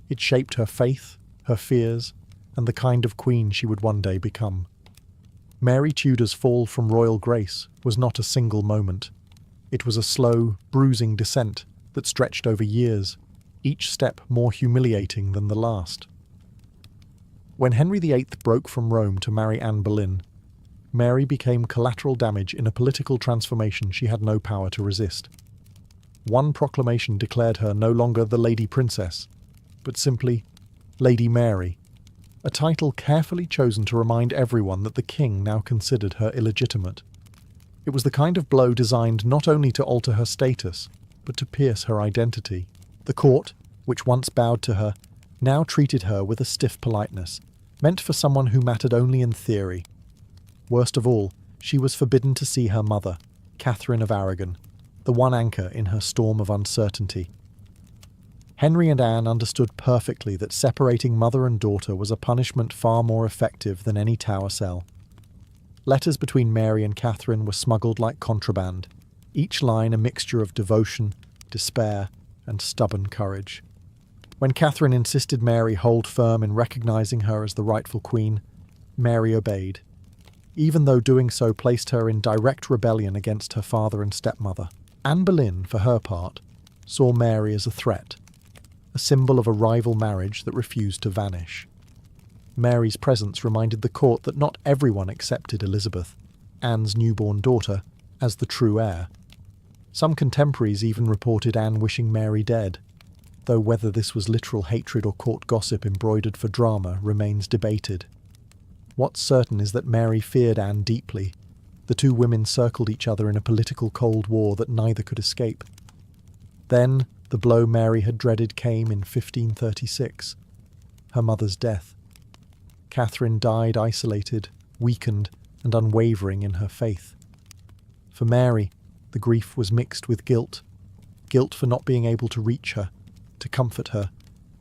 It shaped her faith, her fears, and the kind of queen she would one day become. Mary Tudor's fall from royal grace was not a single moment. It was a slow, bruising descent that stretched over years, each step more humiliating than the last. When Henry VIII broke from Rome to marry Anne Boleyn, Mary became collateral damage in a political transformation she had no power to resist. One proclamation declared her no longer the Lady Princess, but simply Lady Mary, a title carefully chosen to remind everyone that the king now considered her illegitimate. It was the kind of blow designed not only to alter her status, but to pierce her identity. The court, which once bowed to her, now treated her with a stiff politeness, meant for someone who mattered only in theory. Worst of all, she was forbidden to see her mother, Catherine of Aragon, the one anchor in her storm of uncertainty. Henry and Anne understood perfectly that separating mother and daughter was a punishment far more effective than any tower cell. Letters between Mary and Catherine were smuggled like contraband, each line a mixture of devotion, despair, and stubborn courage. When Catherine insisted Mary hold firm in recognizing her as the rightful queen, Mary obeyed, even though doing so placed her in direct rebellion against her father and stepmother. Anne Boleyn, for her part, saw Mary as a threat, a symbol of a rival marriage that refused to vanish. Mary's presence reminded the court that not everyone accepted Elizabeth, Anne's newborn daughter, as the true heir. Some contemporaries even reported Anne wishing Mary dead, though whether this was literal hatred or court gossip embroidered for drama remains debated. What's certain is that Mary feared Anne deeply. The two women circled each other in a political Cold War that neither could escape. Then, the blow Mary had dreaded came in 1536, her mother's death. Catherine died isolated, weakened, and unwavering in her faith. For Mary, the grief was mixed with guilt. Guilt for not being able to reach her, to comfort her,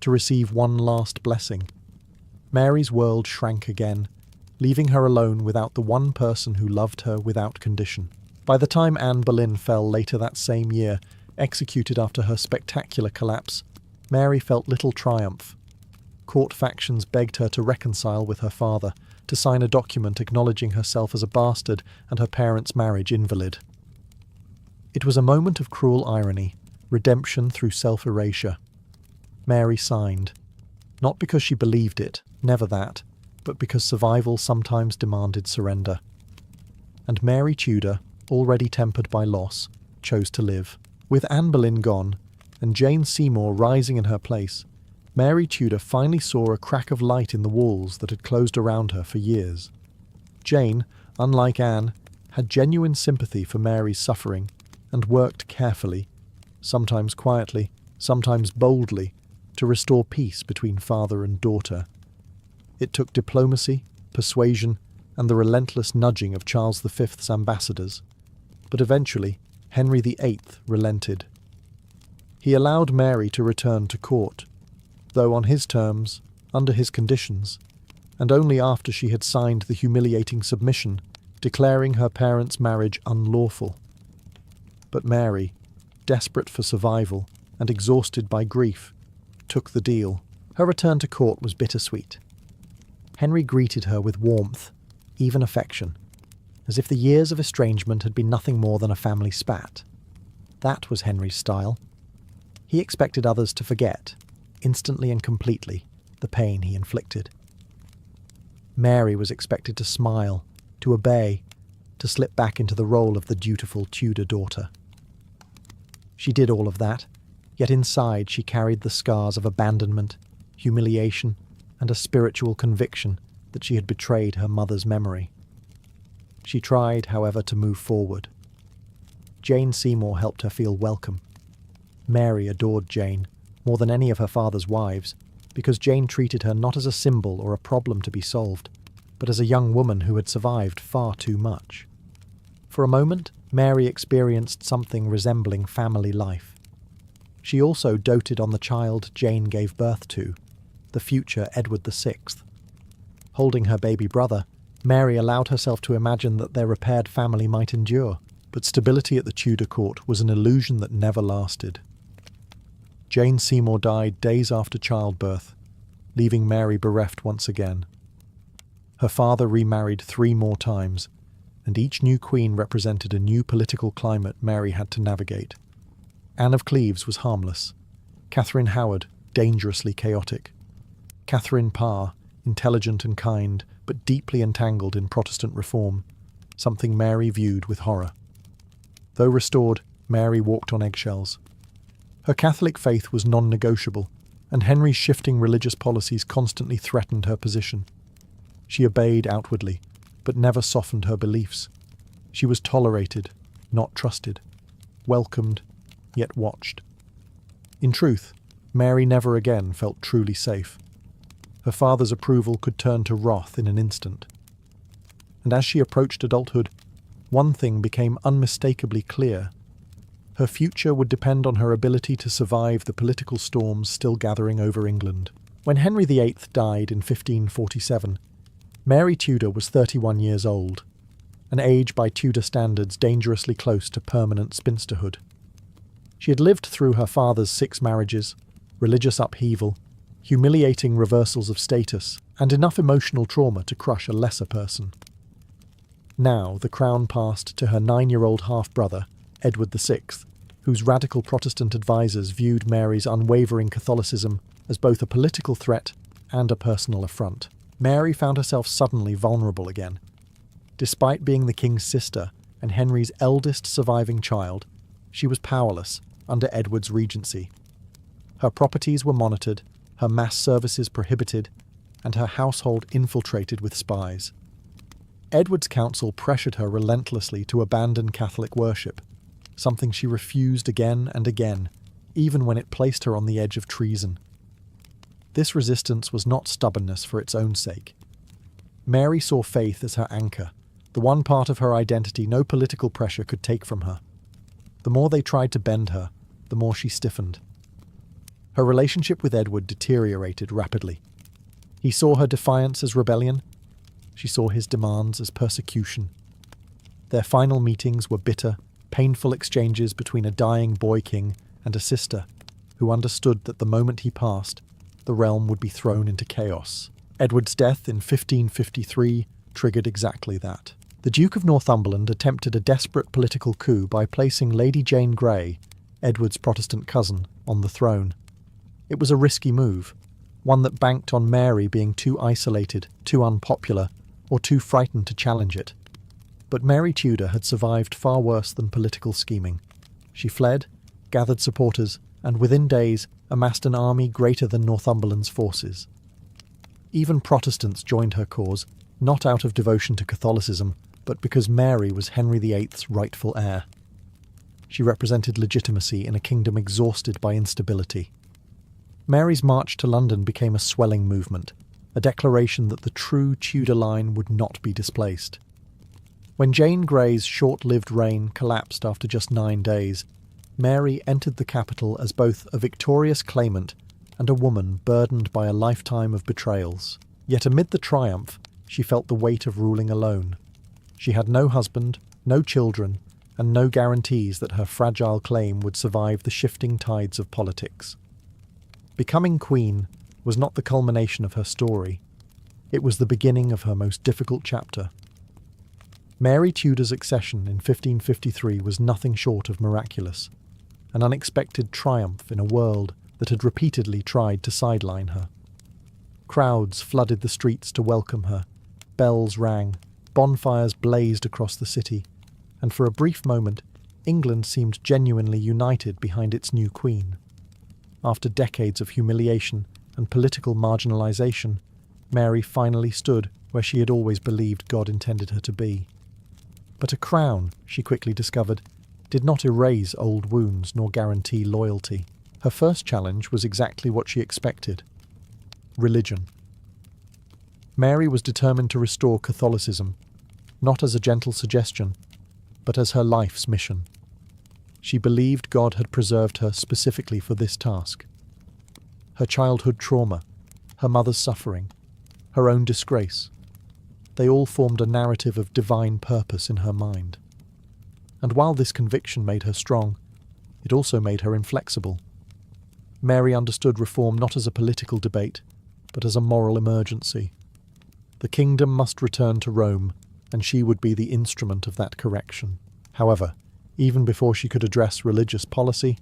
to receive one last blessing. Mary's world shrank again, leaving her alone without the one person who loved her without condition. By the time Anne Boleyn fell later that same year, executed after her spectacular collapse, Mary felt little triumph. Court factions begged her to reconcile with her father, to sign a document acknowledging herself as a bastard and her parents' marriage invalid. It was a moment of cruel irony, redemption through self-erasure. Mary signed, not because she believed it, never that, but because survival sometimes demanded surrender. And Mary Tudor, already tempered by loss, chose to live. With Anne Boleyn gone, and Jane Seymour rising in her place, Mary Tudor finally saw a crack of light in the walls that had closed around her for years. Jane, unlike Anne, had genuine sympathy for Mary's suffering, and worked carefully, sometimes quietly, sometimes boldly, to restore peace between father and daughter. It took diplomacy, persuasion, and the relentless nudging of Charles V's ambassadors, but eventually Henry VIII relented. He allowed Mary to return to court, though on his terms, under his conditions, and only after she had signed the humiliating submission, declaring her parents' marriage unlawful. But Mary, desperate for survival and exhausted by grief, took the deal. Her return to court was bittersweet. Henry greeted her with warmth, even affection, as if the years of estrangement had been nothing more than a family spat. That was Henry's style. He expected others to forget, instantly and completely, the pain he inflicted. Mary was expected to smile, to obey, to slip back into the role of the dutiful Tudor daughter. She did all of that, yet inside she carried the scars of abandonment, humiliation, and a spiritual conviction that she had betrayed her mother's memory. She tried, however, to move forward. Jane Seymour helped her feel welcome. Mary adored Jane, more than any of her father's wives, because Jane treated her not as a symbol or a problem to be solved, but as a young woman who had survived far too much. For a moment, Mary experienced something resembling family life. She also doted on the child Jane gave birth to, the future Edward VI. Holding her baby brother, Mary allowed herself to imagine that their repaired family might endure, but stability at the Tudor court was an illusion that never lasted. Jane Seymour died days after childbirth, leaving Mary bereft once again. Her father remarried 3 more times, and each new queen represented a new political climate Mary had to navigate. Anne of Cleves was harmless. Catherine Howard, dangerously chaotic. Catherine Parr, intelligent and kind, but deeply entangled in Protestant reform, something Mary viewed with horror. Though restored, Mary walked on eggshells. Her Catholic faith was non-negotiable, and Henry's shifting religious policies constantly threatened her position. She obeyed outwardly, but never softened her beliefs. She was tolerated, not trusted, welcomed, yet watched. In truth, Mary never again felt truly safe. Her father's approval could turn to wrath in an instant. And as she approached adulthood, one thing became unmistakably clear. Her future would depend on her ability to survive the political storms still gathering over England. When Henry VIII died in 1547, Mary Tudor was 31 years old, an age by Tudor standards dangerously close to permanent spinsterhood. She had lived through her father's 6 marriages, religious upheaval, humiliating reversals of status, and enough emotional trauma to crush a lesser person. Now the crown passed to her 9-year-old half-brother, Edward VI, whose radical Protestant advisers viewed Mary's unwavering Catholicism as both a political threat and a personal affront. Mary found herself suddenly vulnerable again. Despite being the king's sister and Henry's eldest surviving child, she was powerless under Edward's regency. Her properties were monitored, her mass services prohibited, and her household infiltrated with spies. Edward's council pressured her relentlessly to abandon Catholic worship, something she refused again and again, even when it placed her on the edge of treason. This resistance was not stubbornness for its own sake. Mary saw faith as her anchor, the one part of her identity no political pressure could take from her. The more they tried to bend her, the more she stiffened. Her relationship with Edward deteriorated rapidly. He saw her defiance as rebellion. She saw his demands as persecution. Their final meetings were bitter, painful exchanges between a dying boy king and a sister who understood that the moment he passed, the realm would be thrown into chaos. Edward's death in 1553 triggered exactly that. The Duke of Northumberland attempted a desperate political coup by placing Lady Jane Grey, Edward's Protestant cousin, on the throne. It was a risky move, one that banked on Mary being too isolated, too unpopular, or too frightened to challenge it. But Mary Tudor had survived far worse than political scheming. She fled, gathered supporters, and within days amassed an army greater than Northumberland's forces. Even Protestants joined her cause, not out of devotion to Catholicism, but because Mary was Henry VIII's rightful heir. She represented legitimacy in a kingdom exhausted by instability. Mary's march to London became a swelling movement, a declaration that the true Tudor line would not be displaced. When Jane Grey's short-lived reign collapsed after just 9 days, Mary entered the capital as both a victorious claimant and a woman burdened by a lifetime of betrayals. Yet amid the triumph, she felt the weight of ruling alone. She had no husband, no children, and no guarantees that her fragile claim would survive the shifting tides of politics. Becoming queen was not the culmination of her story. It was the beginning of her most difficult chapter. Mary Tudor's accession in 1553 was nothing short of miraculous, an unexpected triumph in a world that had repeatedly tried to sideline her. Crowds flooded the streets to welcome her, bells rang, bonfires blazed across the city, and for a brief moment, England seemed genuinely united behind its new queen. After decades of humiliation and political marginalization, Mary finally stood where she had always believed God intended her to be. But a crown, she quickly discovered, did not erase old wounds nor guarantee loyalty. Her first challenge was exactly what she expected. Religion. Mary was determined to restore Catholicism, not as a gentle suggestion, but as her life's mission. She believed God had preserved her specifically for this task. Her childhood trauma, her mother's suffering, her own disgrace, they all formed a narrative of divine purpose in her mind. And while this conviction made her strong, it also made her inflexible. Mary understood reform not as a political debate, but as a moral emergency. The kingdom must return to Rome, and she would be the instrument of that correction. However, even before she could address religious policy,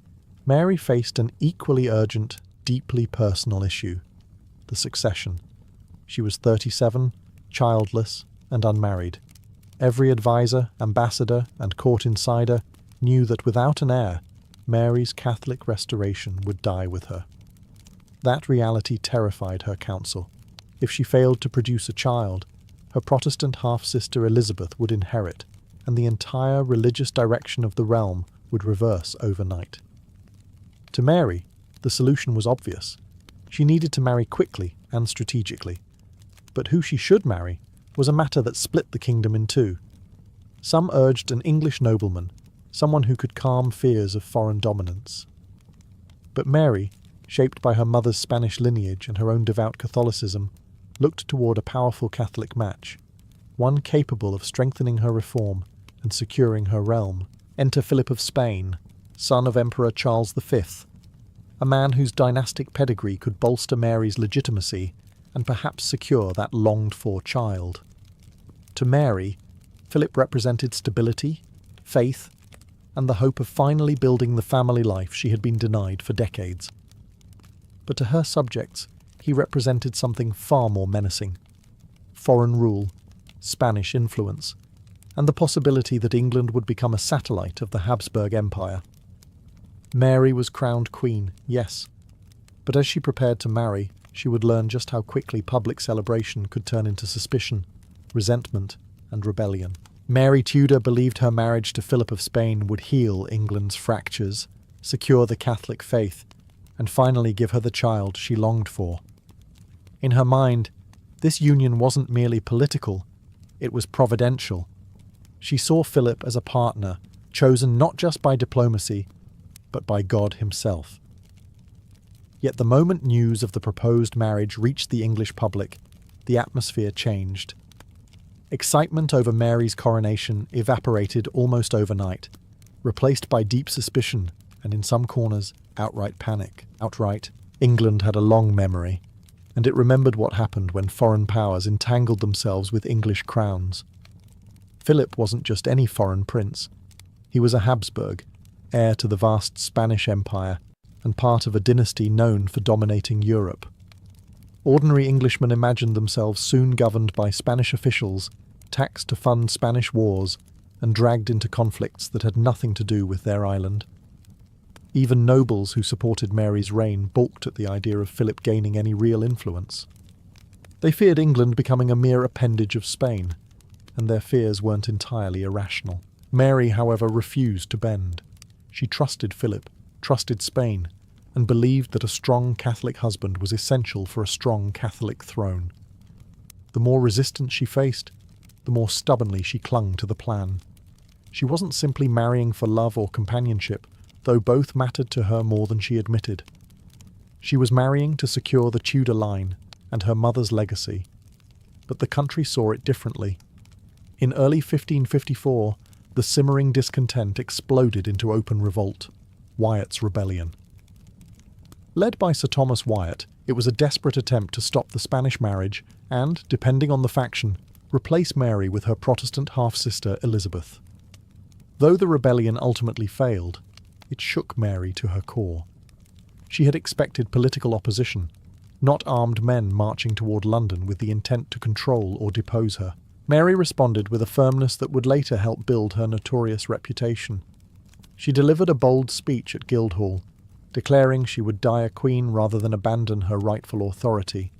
Mary faced an equally urgent, deeply personal issue: the succession. She was 37, childless, and unmarried. Every advisor, ambassador, and court insider knew that without an heir, Mary's Catholic restoration would die with her. That reality terrified her council. If she failed to produce a child, her Protestant half-sister Elizabeth would inherit, and the entire religious direction of the realm would reverse overnight. To Mary, the solution was obvious. She needed to marry quickly and strategically. But who she should marry was a matter that split the kingdom in two. Some urged an English nobleman, someone who could calm fears of foreign dominance. But Mary, shaped by her mother's Spanish lineage and her own devout Catholicism, looked toward a powerful Catholic match, one capable of strengthening her reform and securing her realm. Enter Philip of Spain, son of Emperor Charles V, a man whose dynastic pedigree could bolster Mary's legitimacy and perhaps secure that longed-for child. To Mary, Philip represented stability, faith, and the hope of finally building the family life she had been denied for decades. But to her subjects, he represented something far more menacing: foreign rule, Spanish influence, and the possibility that England would become a satellite of the Habsburg Empire. Mary was crowned queen, yes, but as she prepared to marry, she would learn just how quickly public celebration could turn into suspicion, resentment, and rebellion. Mary Tudor believed her marriage to Philip of Spain would heal England's fractures, secure the Catholic faith, and finally give her the child she longed for. In her mind, this union wasn't merely political, it was providential. She saw Philip as a partner, chosen not just by diplomacy, but by God himself. Yet the moment news of the proposed marriage reached the English public, the atmosphere changed. Excitement over Mary's coronation evaporated almost overnight, replaced by deep suspicion and, in some corners, outright panic. England had a long memory, and it remembered what happened when foreign powers entangled themselves with English crowns. Philip wasn't just any foreign prince. He was a Habsburg, heir to the vast Spanish Empire, and part of a dynasty known for dominating Europe. Ordinary Englishmen imagined themselves soon governed by Spanish officials, taxed to fund Spanish wars, and dragged into conflicts that had nothing to do with their island. Even nobles who supported Mary's reign balked at the idea of Philip gaining any real influence. They feared England becoming a mere appendage of Spain, and their fears weren't entirely irrational. Mary, however, refused to bend. She trusted Philip, trusted Spain, and believed that a strong Catholic husband was essential for a strong Catholic throne. The more resistance she faced, the more stubbornly she clung to the plan. She wasn't simply marrying for love or companionship, though both mattered to her more than she admitted. She was marrying to secure the Tudor line and her mother's legacy. But the country saw it differently. In early 1554, the simmering discontent exploded into open revolt, Wyatt's Rebellion. Led by Sir Thomas Wyatt, it was a desperate attempt to stop the Spanish marriage and, depending on the faction, replace Mary with her Protestant half-sister Elizabeth. Though the rebellion ultimately failed, it shook Mary to her core. She had expected political opposition, not armed men marching toward London with the intent to control or depose her. Mary responded with a firmness that would later help build her notorious reputation. She delivered a bold speech at Guildhall, declaring she would die a queen rather than abandon her rightful authority.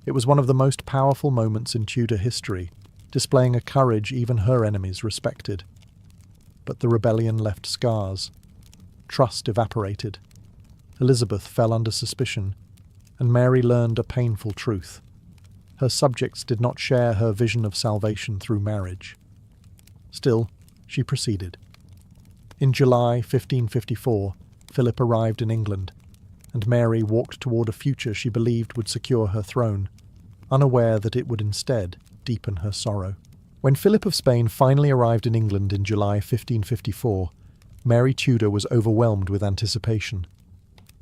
It was one of the most powerful moments in Tudor history, displaying a courage even her enemies respected. But the rebellion left scars. Trust evaporated. Elizabeth fell under suspicion, and Mary learned a painful truth. Her subjects did not share her vision of salvation through marriage. Still, she proceeded. In July 1554, Philip arrived in England, and Mary walked toward a future she believed would secure her throne, unaware that it would instead deepen her sorrow. When Philip of Spain finally arrived in England in July 1554, Mary Tudor was overwhelmed with anticipation.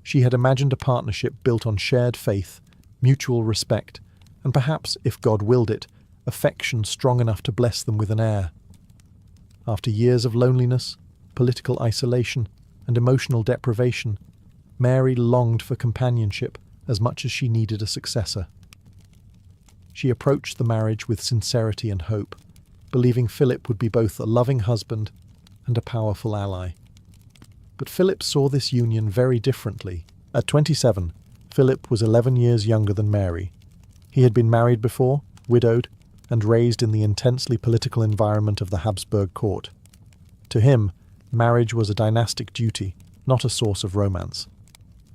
She had imagined a partnership built on shared faith, mutual respect, and perhaps, if God willed it, affection strong enough to bless them with an heir. After years of loneliness, political isolation, and emotional deprivation, Mary longed for companionship as much as she needed a successor. She approached the marriage with sincerity and hope, believing Philip would be both a loving husband and a powerful ally. But Philip saw this union very differently. At 27, Philip was 11 years younger than Mary. He had been married before, widowed, and raised in the intensely political environment of the Habsburg court. To him, marriage was a dynastic duty, not a source of romance.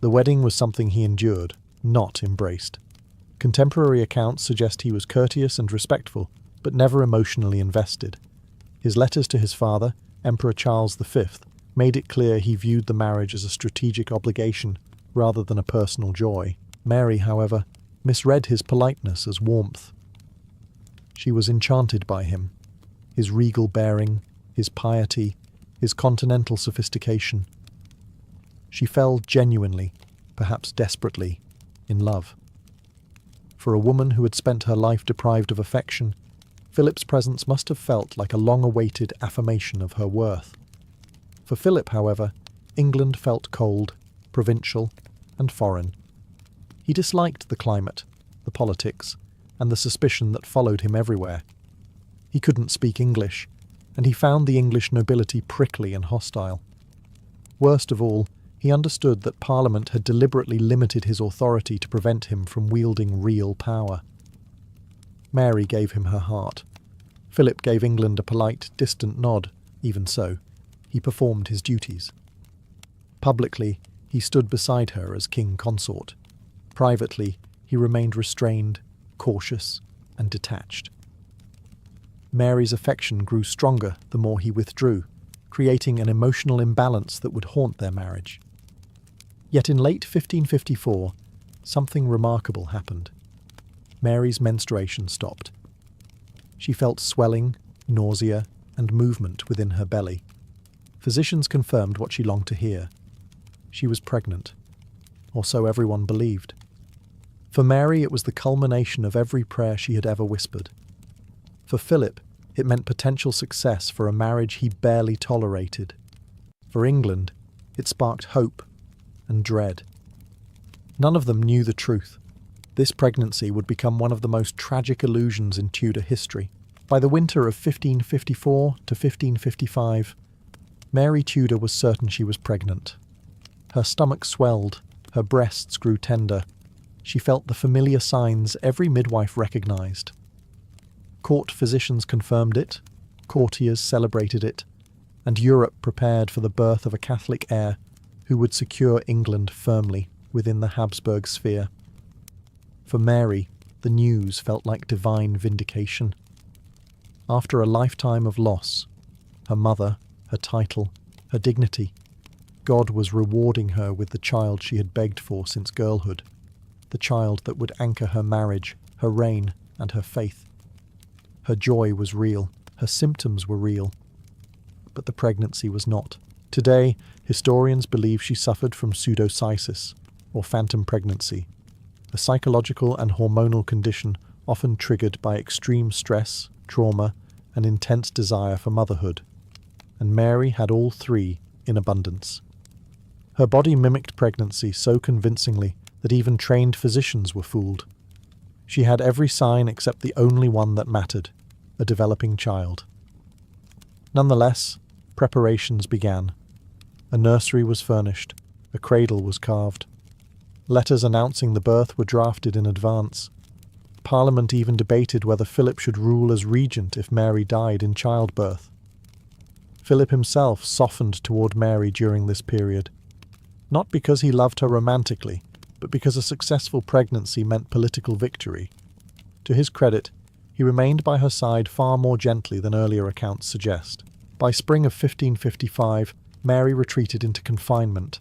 The wedding was something he endured, not embraced. Contemporary accounts suggest he was courteous and respectful, but never emotionally invested. His letters to his father, Emperor Charles V, made it clear he viewed the marriage as a strategic obligation rather than a personal joy. Mary, however, misread his politeness as warmth. She was enchanted by him, his regal bearing, his piety, his continental sophistication. She fell genuinely, perhaps desperately, in love. For a woman who had spent her life deprived of affection, Philip's presence must have felt like a long-awaited affirmation of her worth. For Philip, however, England felt cold, provincial, and foreign. He disliked the climate, the politics, and the suspicion that followed him everywhere. He couldn't speak English, and he found the English nobility prickly and hostile. Worst of all, he understood that Parliament had deliberately limited his authority to prevent him from wielding real power. Mary gave him her heart. Philip gave England a polite, distant nod. Even so, he performed his duties. Publicly, he stood beside her as king consort. Privately, he remained restrained, cautious, and detached. Mary's affection grew stronger the more he withdrew, creating an emotional imbalance that would haunt their marriage. Yet in late 1554, something remarkable happened. Mary's menstruation stopped. She felt swelling, nausea, and movement within her belly. Physicians confirmed what she longed to hear. She was pregnant, or so everyone believed. For Mary, it was the culmination of every prayer she had ever whispered. For Philip, it meant potential success for a marriage he barely tolerated. For England, it sparked hope and dread. None of them knew the truth. This pregnancy would become one of the most tragic illusions in Tudor history. By the winter of 1554 to 1555, Mary Tudor was certain she was pregnant. Her stomach swelled, her breasts grew tender. She felt the familiar signs every midwife recognized. Court physicians confirmed it, courtiers celebrated it, and Europe prepared for the birth of a Catholic heir who would secure England firmly within the Habsburg sphere. For Mary, the news felt like divine vindication. After a lifetime of loss, her mother, her title, her dignity, God was rewarding her with the child she had begged for since girlhood, the child that would anchor her marriage, her reign, and her faith. Her joy was real, her symptoms were real, but the pregnancy was not. Today, historians believe she suffered from pseudocysis, or phantom pregnancy, a psychological and hormonal condition often triggered by extreme stress, trauma, and intense desire for motherhood. And Mary had all three in abundance. Her body mimicked pregnancy so convincingly that even trained physicians were fooled. She had every sign except the only one that mattered, a developing child. Nonetheless, preparations began. A nursery was furnished, a cradle was carved. Letters announcing the birth were drafted in advance. Parliament even debated whether Philip should rule as regent if Mary died in childbirth. Philip himself softened toward Mary during this period, not because he loved her romantically, but because a successful pregnancy meant political victory. To his credit, he remained by her side far more gently than earlier accounts suggest. By spring of 1555, Mary retreated into confinement,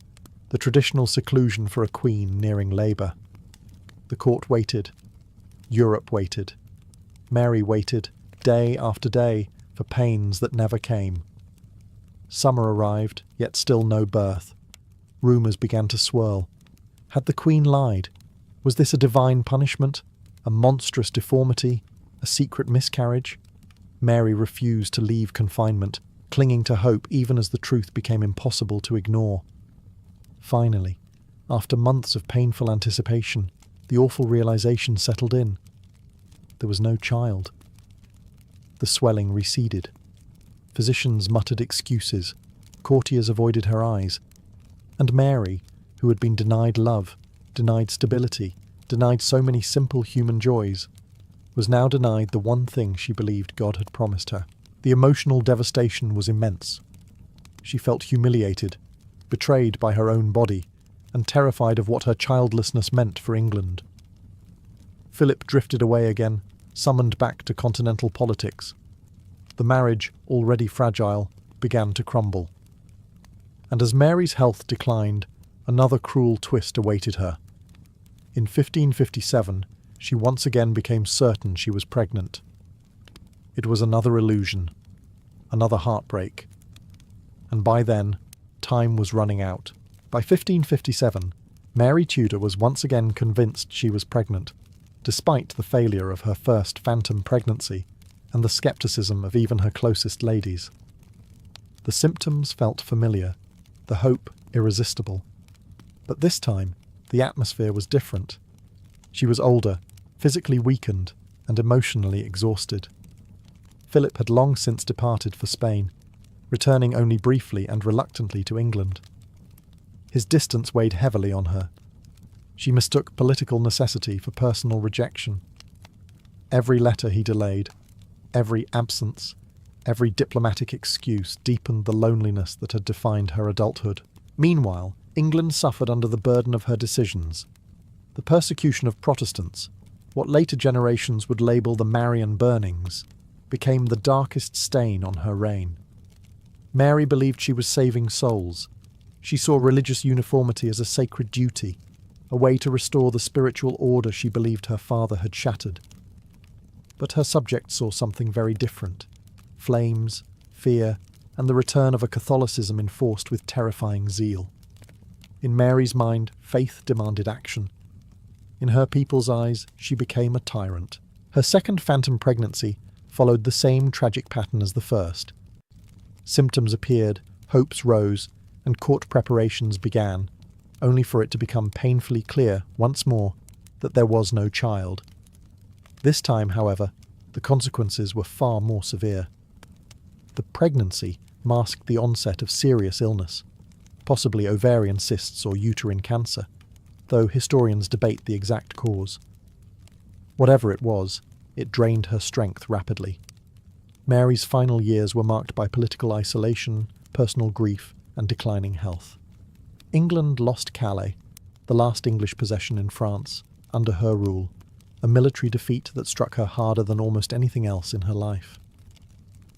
the traditional seclusion for a queen nearing labour. The court waited. Europe waited. Mary waited, day after day, for pains that never came. Summer arrived, yet still no birth. Rumours began to swirl. Had the Queen lied? Was this a divine punishment? A monstrous deformity? A secret miscarriage? Mary refused to leave confinement, clinging to hope even as the truth became impossible to ignore. Finally, after months of painful anticipation, the awful realization settled in. There was no child. The swelling receded. Physicians muttered excuses. Courtiers avoided her eyes. And Mary, who had been denied love, denied stability, denied so many simple human joys, was now denied the one thing she believed God had promised her. The emotional devastation was immense. She felt humiliated, betrayed by her own body, and terrified of what her childlessness meant for England. Philip drifted away again, summoned back to continental politics. The marriage, already fragile, began to crumble. And as Mary's health declined, another cruel twist awaited her. In 1557, she once again became certain she was pregnant. It was another illusion, another heartbreak. And by then, time was running out. By 1557, Mary Tudor was once again convinced she was pregnant, despite the failure of her first phantom pregnancy and the scepticism of even her closest ladies. The symptoms felt familiar, the hope irresistible. But this time, the atmosphere was different. She was older, physically weakened, and emotionally exhausted. Philip had long since departed for Spain, returning only briefly and reluctantly to England. His distance weighed heavily on her. She mistook political necessity for personal rejection. Every letter he delayed, every absence, every diplomatic excuse deepened the loneliness that had defined her adulthood. Meanwhile, England suffered under the burden of her decisions. The persecution of Protestants, what later generations would label the Marian burnings, became the darkest stain on her reign. Mary believed she was saving souls. She saw religious uniformity as a sacred duty, a way to restore the spiritual order she believed her father had shattered. But her subjects saw something very different: flames, fear, and the return of a Catholicism enforced with terrifying zeal. In Mary's mind, faith demanded action. In her people's eyes, she became a tyrant. Her second phantom pregnancy followed the same tragic pattern as the first. Symptoms appeared, hopes rose, and court preparations began, only for it to become painfully clear, once more, that there was no child. This time, however, the consequences were far more severe. The pregnancy masked the onset of serious illness, possibly ovarian cysts or uterine cancer, though historians debate the exact cause. Whatever it was, it drained her strength rapidly. Mary's final years were marked by political isolation, personal grief, and declining health. England lost Calais, the last English possession in France, under her rule, a military defeat that struck her harder than almost anything else in her life.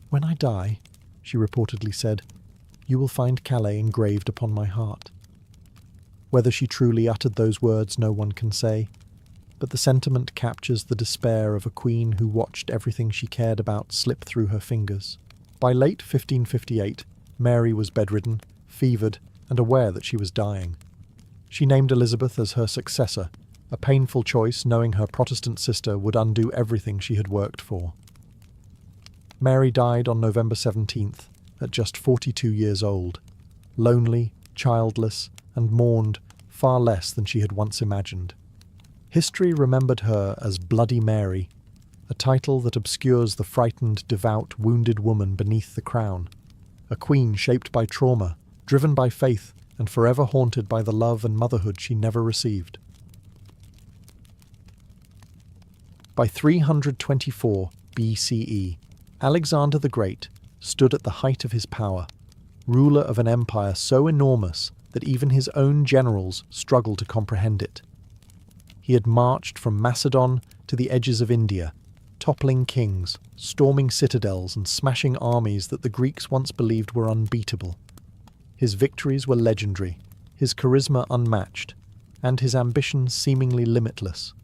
"When I die," she reportedly said, "you will find Calais engraved upon my heart." Whether she truly uttered those words no one can say, but the sentiment captures the despair of a queen who watched everything she cared about slip through her fingers. By late 1558, Mary was bedridden, fevered, and aware that she was dying. She named Elizabeth as her successor, a painful choice knowing her Protestant sister would undo everything she had worked for. Mary died on November 17th, at just 42 years old, lonely, childless, and mourned far less than she had once imagined. History remembered her as Bloody Mary, a title that obscures the frightened, devout, wounded woman beneath the crown, a queen shaped by trauma, driven by faith, and forever haunted by the love and motherhood she never received. By 324 BCE, Alexander the Great stood at the height of his power, ruler of an empire so enormous that even his own generals struggled to comprehend it. He had marched from Macedon to the edges of India, toppling kings, storming citadels and smashing armies that the Greeks once believed were unbeatable. His victories were legendary, his charisma unmatched, and his ambition seemingly limitless.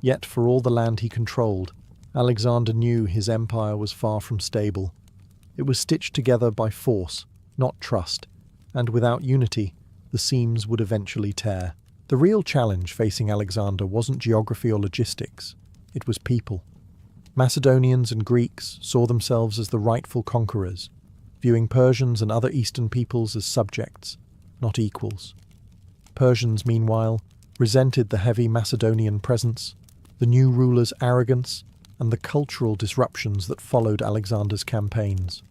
Yet for all the land he controlled, Alexander knew his empire was far from stable. It was stitched together by force, not trust, and without unity, the seams would eventually tear. The real challenge facing Alexander wasn't geography or logistics, it was people. Macedonians and Greeks saw themselves as the rightful conquerors, viewing Persians and other Eastern peoples as subjects, not equals. Persians, meanwhile, resented the heavy Macedonian presence, the new ruler's arrogance, and the cultural disruptions that followed Alexander's campaigns.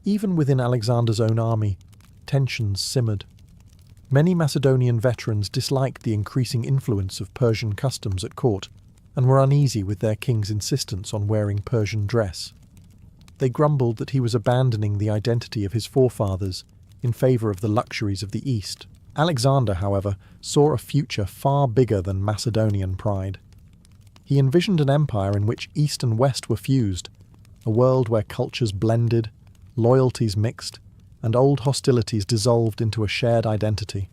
Even within Alexander's own army, tensions simmered. Many Macedonian veterans disliked the increasing influence of Persian customs at court and were uneasy with their king's insistence on wearing Persian dress. They grumbled that he was abandoning the identity of his forefathers in favour of the luxuries of the East. Alexander, however, saw a future far bigger than Macedonian pride. He envisioned an empire in which East and West were fused, a world where cultures blended, loyalties mixed, and old hostilities dissolved into a shared identity.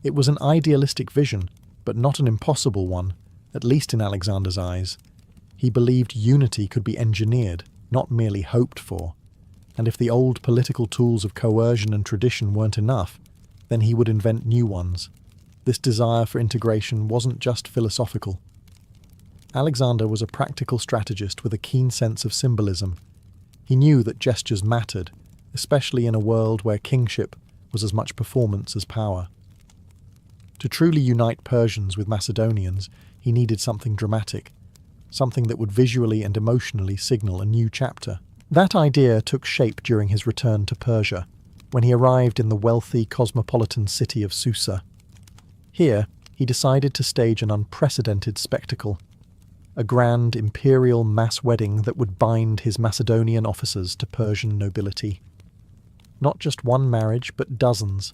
It was an idealistic vision, but not an impossible one, at least in Alexander's eyes. He believed unity could be engineered, not merely hoped for, and if the old political tools of coercion and tradition weren't enough, then he would invent new ones. This desire for integration wasn't just philosophical. Alexander was a practical strategist with a keen sense of symbolism. He knew that gestures mattered, especially in a world where kingship was as much performance as power. To truly unite Persians with Macedonians, he needed something dramatic, something that would visually and emotionally signal a new chapter. That idea took shape during his return to Persia, when he arrived in the wealthy cosmopolitan city of Susa. Here, he decided to stage an unprecedented spectacle, a grand imperial mass wedding that would bind his Macedonian officers to Persian nobility. Not just one marriage, but dozens,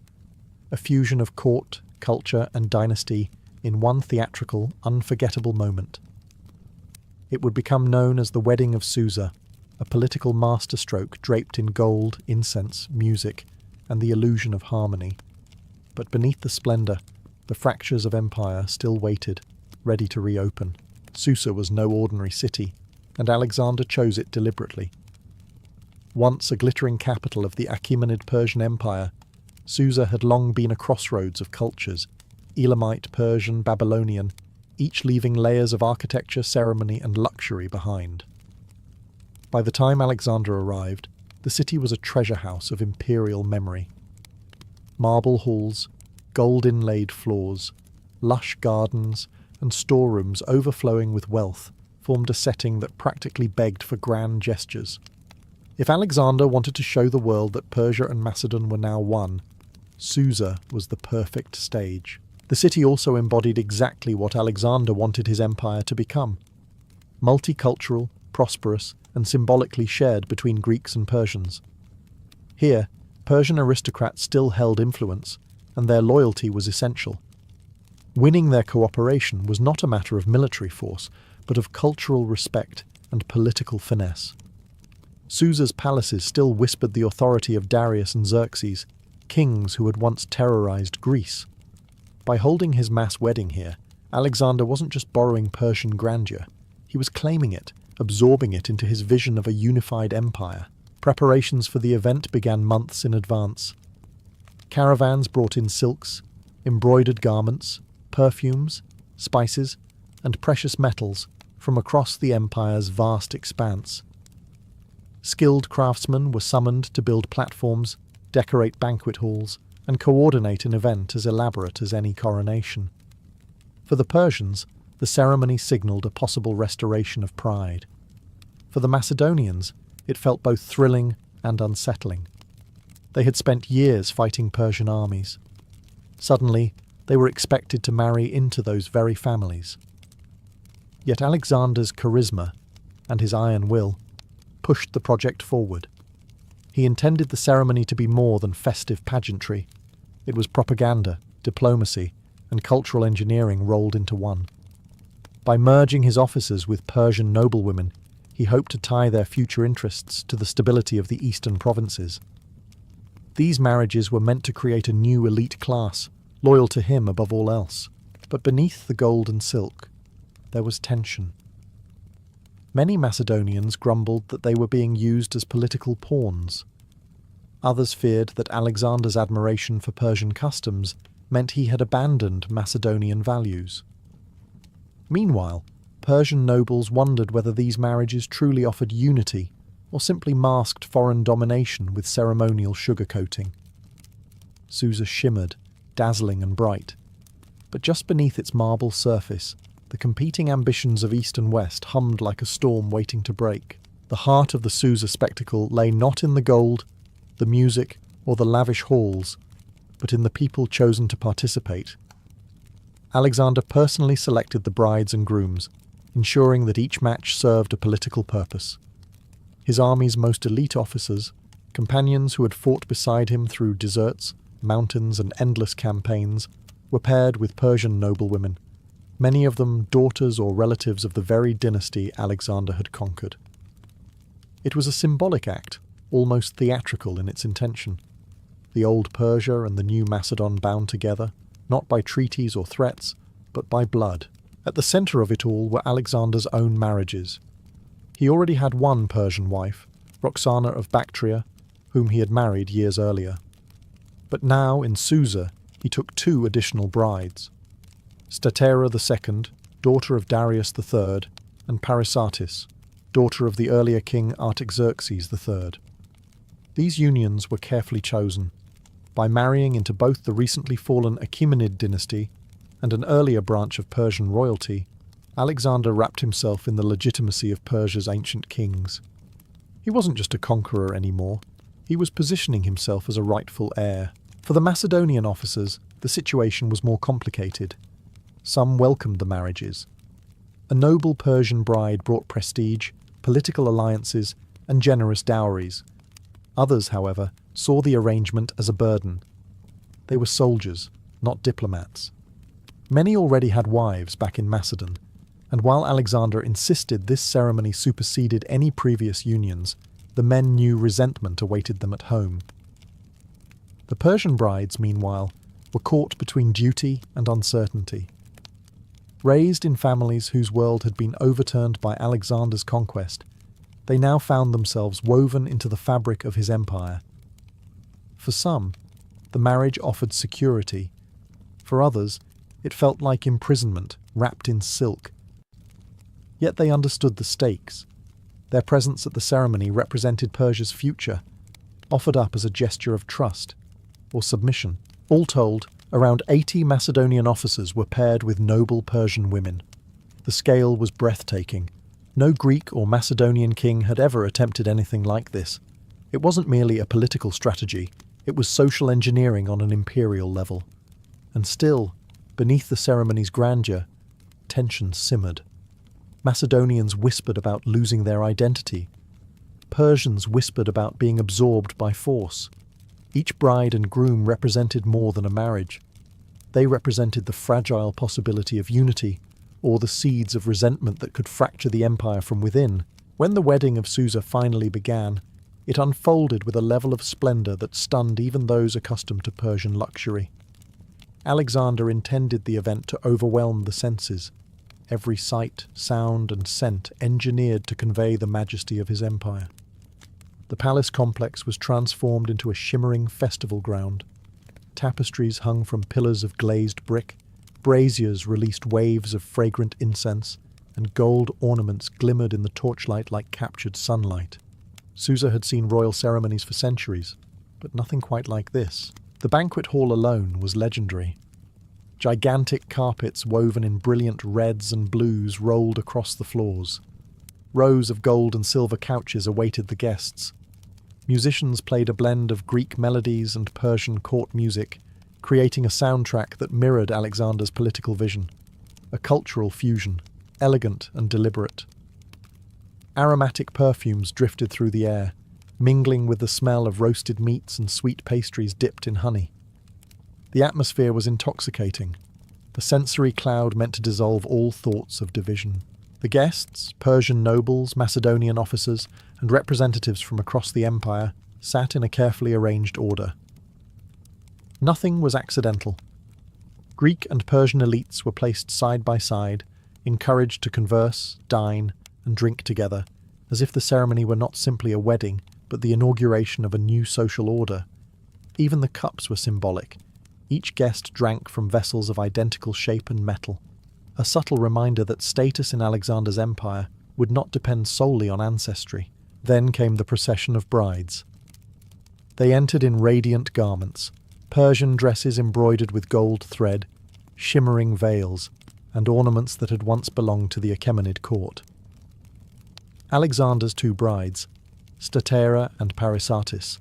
a fusion of court, culture, and dynasty in one theatrical, unforgettable moment. It would become known as the Wedding of Susa, a political masterstroke draped in gold, incense, music, and the illusion of harmony. But beneath the splendour, the fractures of empire still waited, ready to reopen. Susa was no ordinary city, and Alexander chose it deliberately. Once a glittering capital of the Achaemenid Persian Empire, Susa had long been a crossroads of cultures, Elamite, Persian, Babylonian, each leaving layers of architecture, ceremony, and luxury behind. By the time Alexander arrived, the city was a treasure house of imperial memory. Marble halls, gold-inlaid floors, lush gardens, and storerooms overflowing with wealth formed a setting that practically begged for grand gestures. If Alexander wanted to show the world that Persia and Macedon were now one, Susa was the perfect stage. The city also embodied exactly what Alexander wanted his empire to become: multicultural, prosperous, and symbolically shared between Greeks and Persians. Here, Persian aristocrats still held influence, and their loyalty was essential. Winning their cooperation was not a matter of military force, but of cultural respect and political finesse. Susa's palaces still whispered the authority of Darius and Xerxes, kings who had once terrorized Greece. By holding his mass wedding here, Alexander wasn't just borrowing Persian grandeur, he was claiming it, absorbing it into his vision of a unified empire. Preparations for the event began months in advance. Caravans brought in silks, embroidered garments, perfumes, spices, and precious metals from across the empire's vast expanse. Skilled craftsmen were summoned to build platforms, decorate banquet halls, and coordinate an event as elaborate as any coronation. For the Persians, the ceremony signalled a possible restoration of pride. For the Macedonians, it felt both thrilling and unsettling. They had spent years fighting Persian armies. Suddenly, they were expected to marry into those very families. Yet Alexander's charisma and his iron will pushed the project forward. He intended the ceremony to be more than festive pageantry. It was propaganda, diplomacy, and cultural engineering rolled into one. By merging his officers with Persian noblewomen, he hoped to tie their future interests to the stability of the eastern provinces. These marriages were meant to create a new elite class, loyal to him above all else. But beneath the gold and silk, there was tension. Many Macedonians grumbled that they were being used as political pawns. Others feared that Alexander's admiration for Persian customs meant he had abandoned Macedonian values. Meanwhile, Persian nobles wondered whether these marriages truly offered unity or simply masked foreign domination with ceremonial sugarcoating. Susa shimmered, dazzling and bright. But just beneath its marble surface, the competing ambitions of East and West hummed like a storm waiting to break. The heart of the Susa spectacle lay not in the gold, the music, or the lavish halls, but in the people chosen to participate. Alexander personally selected the brides and grooms, ensuring that each match served a political purpose. His army's most elite officers, companions who had fought beside him through deserts, mountains, and endless campaigns, were paired with Persian noblewomen, many of them daughters or relatives of the very dynasty Alexander had conquered. It was a symbolic act, almost theatrical in its intention. The old Persia and the new Macedon bound together, not by treaties or threats, but by blood. At the centre of it all were Alexander's own marriages. He already had one Persian wife, Roxana of Bactria, whom he had married years earlier. But now, in Susa, he took two additional brides, Statera II, daughter of Darius III, and Parysatis, daughter of the earlier king Artaxerxes III. These unions were carefully chosen. By marrying into both the recently fallen Achaemenid dynasty and an earlier branch of Persian royalty, Alexander wrapped himself in the legitimacy of Persia's ancient kings. He wasn't just a conqueror anymore, he was positioning himself as a rightful heir. For the Macedonian officers, the situation was more complicated. Some welcomed the marriages. A noble Persian bride brought prestige, political alliances, and generous dowries. Others, however, saw the arrangement as a burden. They were soldiers, not diplomats. Many already had wives back in Macedon, and while Alexander insisted this ceremony superseded any previous unions, the men knew resentment awaited them at home. The Persian brides, meanwhile, were caught between duty and uncertainty. Raised in families whose world had been overturned by Alexander's conquest, they now found themselves woven into the fabric of his empire. For some, the marriage offered security. For others, it felt like imprisonment wrapped in silk. Yet they understood the stakes. Their presence at the ceremony represented Persia's future, offered up as a gesture of trust or submission. All told, around 80 Macedonian officers were paired with noble Persian women. The scale was breathtaking. No Greek or Macedonian king had ever attempted anything like this. It wasn't merely a political strategy, it was social engineering on an imperial level. And still, beneath the ceremony's grandeur, tension simmered. Macedonians whispered about losing their identity. Persians whispered about being absorbed by force. Each bride and groom represented more than a marriage. They represented the fragile possibility of unity, or the seeds of resentment that could fracture the empire from within. When the wedding of Susa finally began, it unfolded with a level of splendor that stunned even those accustomed to Persian luxury. Alexander intended the event to overwhelm the senses, every sight, sound, and scent engineered to convey the majesty of his empire. The palace complex was transformed into a shimmering festival ground. Tapestries hung from pillars of glazed brick, braziers released waves of fragrant incense, and gold ornaments glimmered in the torchlight like captured sunlight. Susa had seen royal ceremonies for centuries, but nothing quite like this. The banquet hall alone was legendary. Gigantic carpets woven in brilliant reds and blues rolled across the floors. Rows of gold and silver couches awaited the guests. Musicians played a blend of Greek melodies and Persian court music, creating a soundtrack that mirrored Alexander's political vision. A cultural fusion, elegant and deliberate. Aromatic perfumes drifted through the air, mingling with the smell of roasted meats and sweet pastries dipped in honey. The atmosphere was intoxicating. the sensory cloud meant to dissolve all thoughts of division. The guests, Persian nobles, Macedonian officers, and representatives from across the empire, sat in a carefully arranged order. Nothing was accidental. Greek and Persian elites were placed side by side, encouraged to converse, dine, and drink together, as if the ceremony were not simply a wedding, but the inauguration of a new social order. Even the cups were symbolic. Each guest drank from vessels of identical shape and metal, a subtle reminder that status in Alexander's empire would not depend solely on ancestry. Then came the procession of brides. They entered in radiant garments, Persian dresses embroidered with gold thread, shimmering veils, and ornaments that had once belonged to the Achaemenid court. Alexander's two brides, Statera and Parysatis,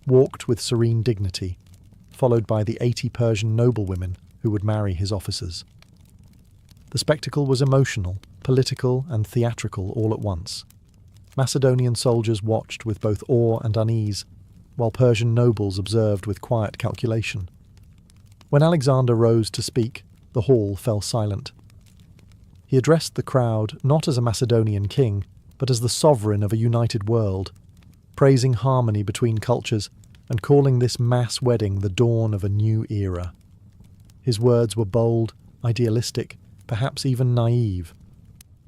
walked with serene dignity, followed by the 80 Persian noblewomen who would marry his officers. The spectacle was emotional, political, and theatrical all at once. Macedonian soldiers watched with both awe and unease, while Persian nobles observed with quiet calculation. When Alexander rose to speak, the hall fell silent. He addressed the crowd not as a Macedonian king, but as the sovereign of a united world, praising harmony between cultures and calling this mass wedding the dawn of a new era. His words were bold, idealistic, perhaps even naive.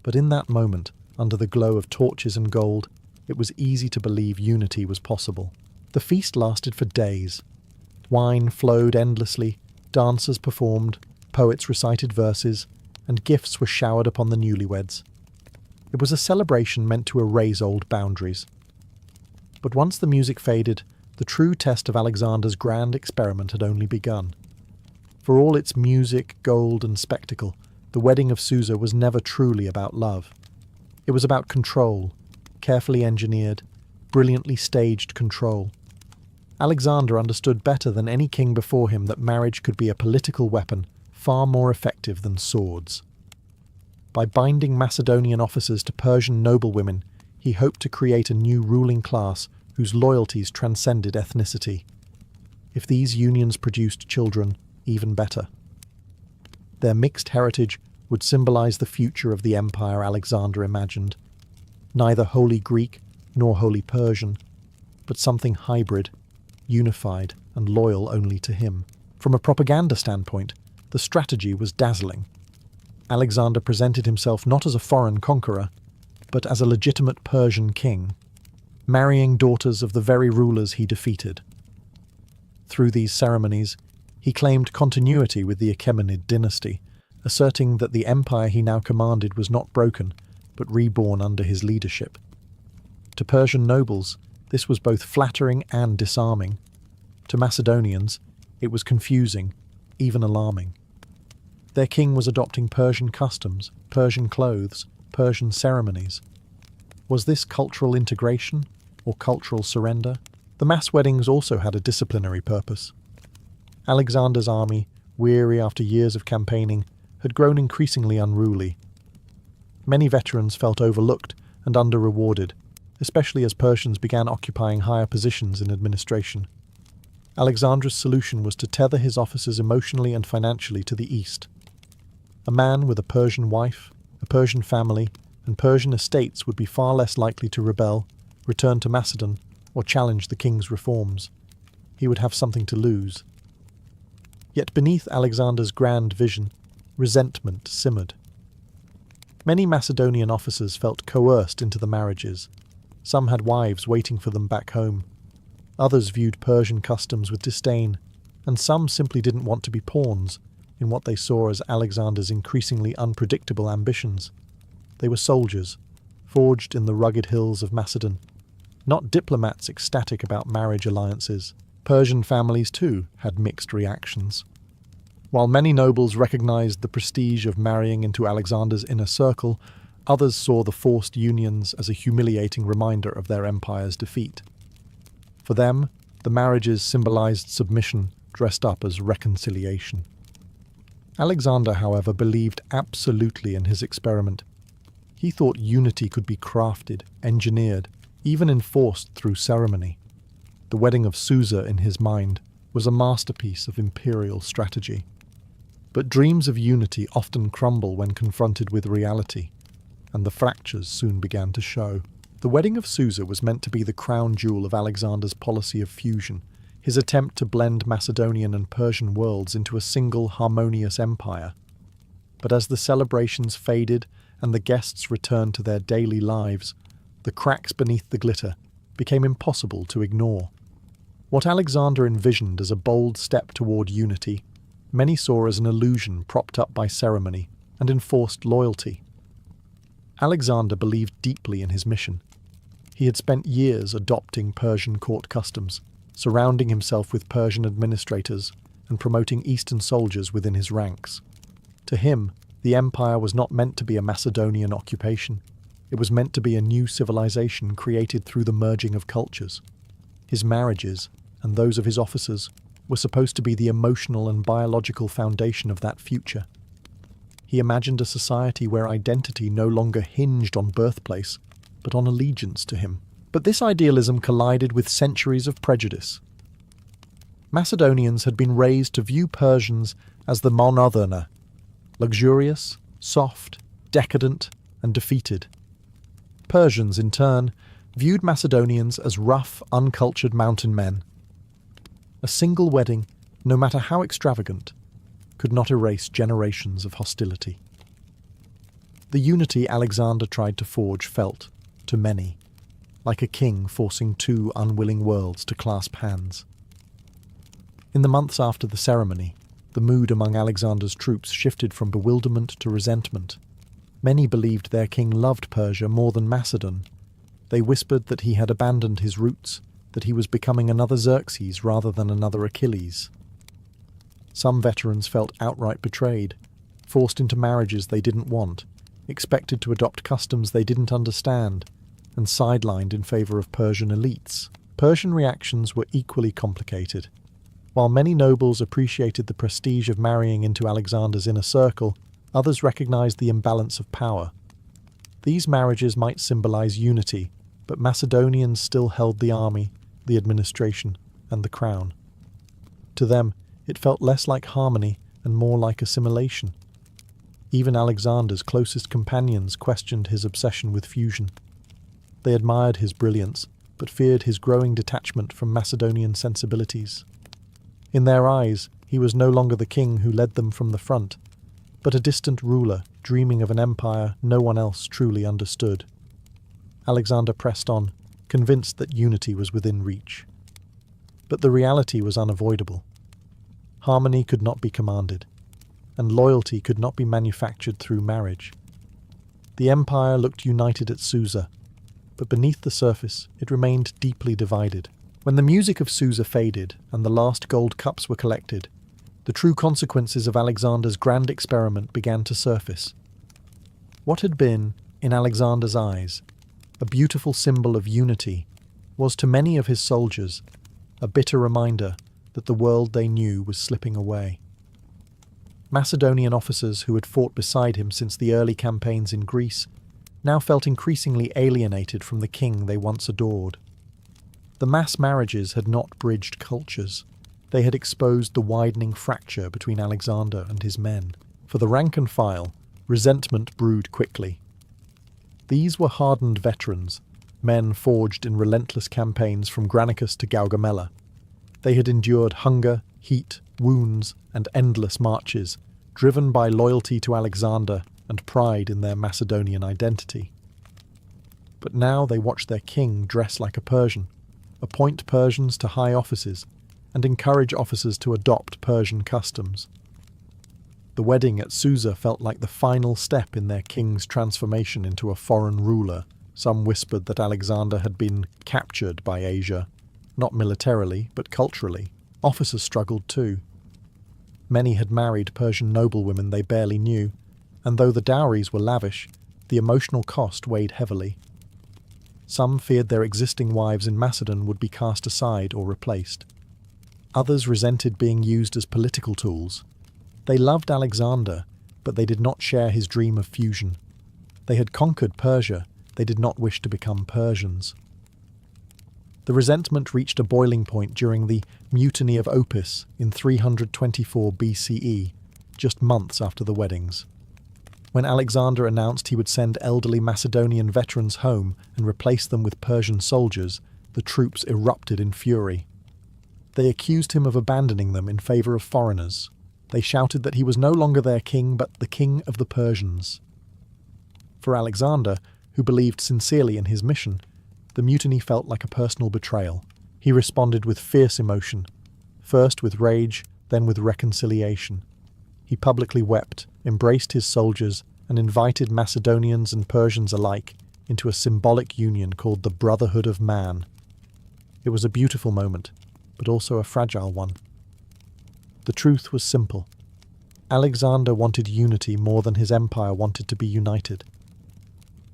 But in that moment, under the glow of torches and gold, it was easy to believe unity was possible. The feast lasted for days. Wine flowed endlessly, dancers performed, poets recited verses, and gifts were showered upon the newlyweds. It was a celebration meant to erase old boundaries. But once the music faded, the true test of Alexander's grand experiment had only begun. For all its music, gold, and spectacle, the wedding of Susa was never truly about love. It was about control, carefully engineered, brilliantly staged control. Alexander understood better than any king before him that marriage could be a political weapon far more effective than swords. By binding Macedonian officers to Persian noblewomen, he hoped to create a new ruling class whose loyalties transcended ethnicity. If these unions produced children, even better. Their mixed heritage would symbolize the future of the empire Alexander imagined. Neither wholly Greek nor wholly Persian, but something hybrid, unified and loyal only to him. From a propaganda standpoint, the strategy was dazzling. Alexander presented himself not as a foreign conqueror, but as a legitimate Persian king, marrying daughters of the very rulers he defeated. Through these ceremonies, he claimed continuity with the Achaemenid dynasty, asserting that the empire he now commanded was not broken, but reborn under his leadership. To Persian nobles, this was both flattering and disarming. To Macedonians, it was confusing, even alarming. Their king was adopting Persian customs, Persian clothes, Persian ceremonies. Was this cultural integration or cultural surrender? The mass weddings also had a disciplinary purpose. Alexander's army, weary after years of campaigning, had grown increasingly unruly. Many veterans felt overlooked and under-rewarded, especially as Persians began occupying higher positions in administration. Alexander's solution was to tether his officers emotionally and financially to the east. A man with a Persian wife, a Persian family, and Persian estates would be far less likely to rebel, return to Macedon, or challenge the king's reforms. He would have something to lose. Yet beneath Alexander's grand vision, resentment simmered. Many Macedonian officers felt coerced into the marriages. Some had wives waiting for them back home. Others viewed Persian customs with disdain, and some simply didn't want to be pawns in what they saw as Alexander's increasingly unpredictable ambitions. They were soldiers, forged in the rugged hills of Macedon, not diplomats ecstatic about marriage alliances. Persian families, too, had mixed reactions. While many nobles recognized the prestige of marrying into Alexander's inner circle, others saw the forced unions as a humiliating reminder of their empire's defeat. For them, the marriages symbolized submission dressed up as reconciliation. Alexander, however, believed absolutely in his experiment. He thought unity could be crafted, engineered, even enforced through ceremony. The wedding of Susa, in his mind, was a masterpiece of imperial strategy. But dreams of unity often crumble when confronted with reality, and the fractures soon began to show. The wedding of Susa was meant to be the crown jewel of Alexander's policy of fusion, his attempt to blend Macedonian and Persian worlds into a single harmonious empire. But as the celebrations faded and the guests returned to their daily lives, the cracks beneath the glitter became impossible to ignore. What Alexander envisioned as a bold step toward unity, many saw as an illusion propped up by ceremony and enforced loyalty. Alexander believed deeply in his mission. He had spent years adopting Persian court customs, surrounding himself with Persian administrators and promoting Eastern soldiers within his ranks. To him, the empire was not meant to be a Macedonian occupation. It was meant to be a new civilization created through the merging of cultures. His marriages, and those of his officers, were supposed to be the emotional and biological foundation of that future. He imagined a society where identity no longer hinged on birthplace, but on allegiance to him. But this idealism collided with centuries of prejudice. Macedonians had been raised to view Persians as the monothena, luxurious, soft, decadent, and defeated. Persians, in turn, viewed Macedonians as rough, uncultured mountain men. A single wedding, no matter how extravagant, could not erase generations of hostility. The unity Alexander tried to forge felt, to many, like a king forcing two unwilling worlds to clasp hands. In the months after the ceremony, the mood among Alexander's troops shifted from bewilderment to resentment. Many believed their king loved Persia more than Macedon. They whispered that he had abandoned his roots, that he was becoming another Xerxes rather than another Achilles. Some veterans felt outright betrayed, forced into marriages they didn't want, expected to adopt customs they didn't understand, and sidelined in favour of Persian elites. Persian reactions were equally complicated. While many nobles appreciated the prestige of marrying into Alexander's inner circle, others recognized the imbalance of power. These marriages might symbolize unity, but Macedonians still held the army, the administration, and the crown. To them, it felt less like harmony and more like assimilation. Even Alexander's closest companions questioned his obsession with fusion. They admired his brilliance, but feared his growing detachment from Macedonian sensibilities. In their eyes, he was no longer the king who led them from the front, but a distant ruler dreaming of an empire no one else truly understood. Alexander pressed on, convinced that unity was within reach. But the reality was unavoidable. Harmony could not be commanded, and loyalty could not be manufactured through marriage. The empire looked united at Susa, but beneath the surface it remained deeply divided. When the music of Susa faded and the last gold cups were collected, the true consequences of Alexander's grand experiment began to surface. What had been, in Alexander's eyes, a beautiful symbol of unity, was to many of his soldiers a bitter reminder that the world they knew was slipping away. Macedonian officers who had fought beside him since the early campaigns in Greece now felt increasingly alienated from the king they once adored. The mass marriages had not bridged cultures. They had exposed the widening fracture between Alexander and his men. For the rank and file, resentment brewed quickly. These were hardened veterans, men forged in relentless campaigns from Granicus to Gaugamela. They had endured hunger, heat, wounds, and endless marches, driven by loyalty to Alexander and pride in their Macedonian identity. But now they watched their king dress like a Persian, appoint Persians to high offices, and encourage officers to adopt Persian customs. The wedding at Susa felt like the final step in their king's transformation into a foreign ruler. Some whispered that Alexander had been captured by Asia, not militarily, but culturally. Officers struggled too. Many had married Persian noblewomen they barely knew, and though the dowries were lavish, the emotional cost weighed heavily. Some feared their existing wives in Macedon would be cast aside or replaced. Others resented being used as political tools. They loved Alexander, but they did not share his dream of fusion. They had conquered Persia, they did not wish to become Persians. The resentment reached a boiling point during the Mutiny of Opis in 324 BCE, just months after the weddings. When Alexander announced he would send elderly Macedonian veterans home and replace them with Persian soldiers, the troops erupted in fury. They accused him of abandoning them in favour of foreigners. They shouted that he was no longer their king, but the king of the Persians. For Alexander, who believed sincerely in his mission, the mutiny felt like a personal betrayal. He responded with fierce emotion, first with rage, then with reconciliation. He publicly wept, embraced his soldiers, and invited Macedonians and Persians alike into a symbolic union called the Brotherhood of Man. It was a beautiful moment, but also a fragile one. The truth was simple. Alexander wanted unity more than his empire wanted to be united.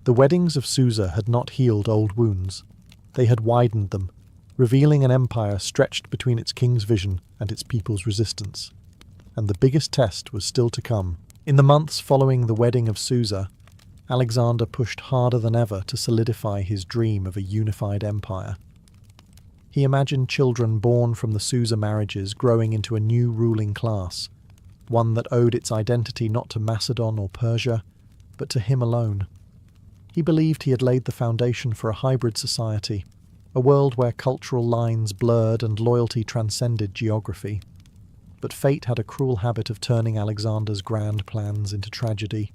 The weddings of Susa had not healed old wounds. They had widened them, revealing an empire stretched between its king's vision and its people's resistance. And the biggest test was still to come. In the months following the wedding of Susa, Alexander pushed harder than ever to solidify his dream of a unified empire. He imagined children born from the Susa marriages growing into a new ruling class, one that owed its identity not to Macedon or Persia, but to him alone. He believed he had laid the foundation for a hybrid society, a world where cultural lines blurred and loyalty transcended geography. But fate had a cruel habit of turning Alexander's grand plans into tragedy.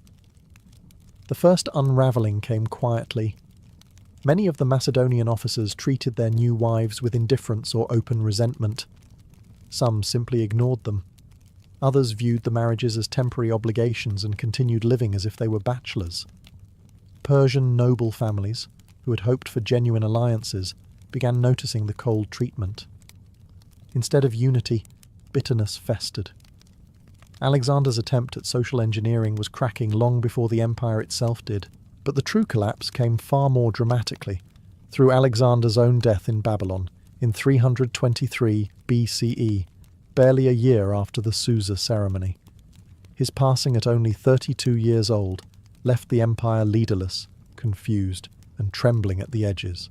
The first unravelling came quietly. Many of the Macedonian officers treated their new wives with indifference or open resentment. Some simply ignored them. Others viewed the marriages as temporary obligations and continued living as if they were bachelors. Persian noble families, who had hoped for genuine alliances, began noticing the cold treatment. Instead of unity, bitterness festered. Alexander's attempt at social engineering was cracking long before the empire itself did, but the true collapse came far more dramatically, through Alexander's own death in Babylon in 323 BCE, barely a year after the Susa ceremony. His passing at only 32 years old left the empire leaderless, confused, and trembling at the edges.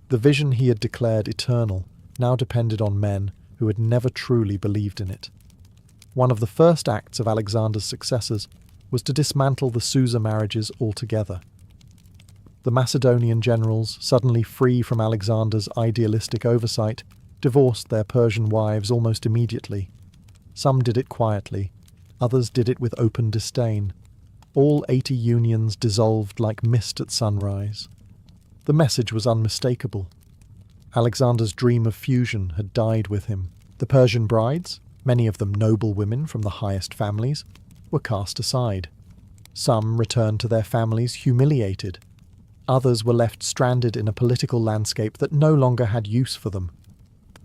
The vision he had declared eternal now depended on men who had never truly believed in it. One of the first acts of Alexander's successors was to dismantle the Susa marriages altogether. The Macedonian generals, suddenly free from Alexander's idealistic oversight, divorced their Persian wives almost immediately. Some did it quietly, others did it with open disdain. All 80 unions dissolved like mist at sunrise. The message was unmistakable. Alexander's dream of fusion had died with him. The Persian brides, many of them noble women from the highest families, were cast aside. Some returned to their families humiliated. Others were left stranded in a political landscape that no longer had use for them.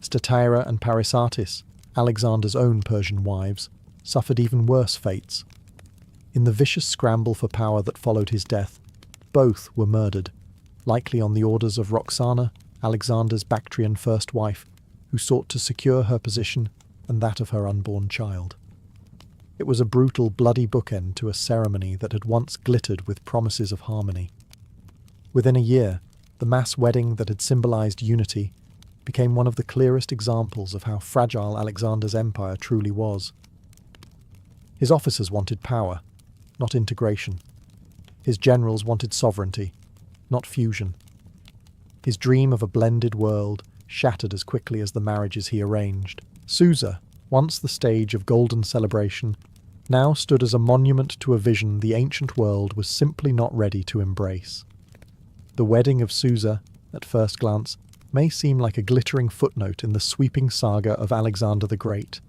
Statira and Parysatis, Alexander's own Persian wives, suffered even worse fates. In the vicious scramble for power that followed his death, both were murdered, likely on the orders of Roxana, Alexander's Bactrian first wife, who sought to secure her position and that of her unborn child. It was a brutal, bloody bookend to a ceremony that had once glittered with promises of harmony. Within a year, the mass wedding that had symbolized unity became one of the clearest examples of how fragile Alexander's empire truly was. His officers wanted power, not integration. His generals wanted sovereignty, not fusion. His dream of a blended world shattered as quickly as the marriages he arranged. Susa, once the stage of golden celebration, now stood as a monument to a vision the ancient world was simply not ready to embrace. The wedding of Susa, at first glance, may seem like a glittering footnote in the sweeping saga of Alexander the Great,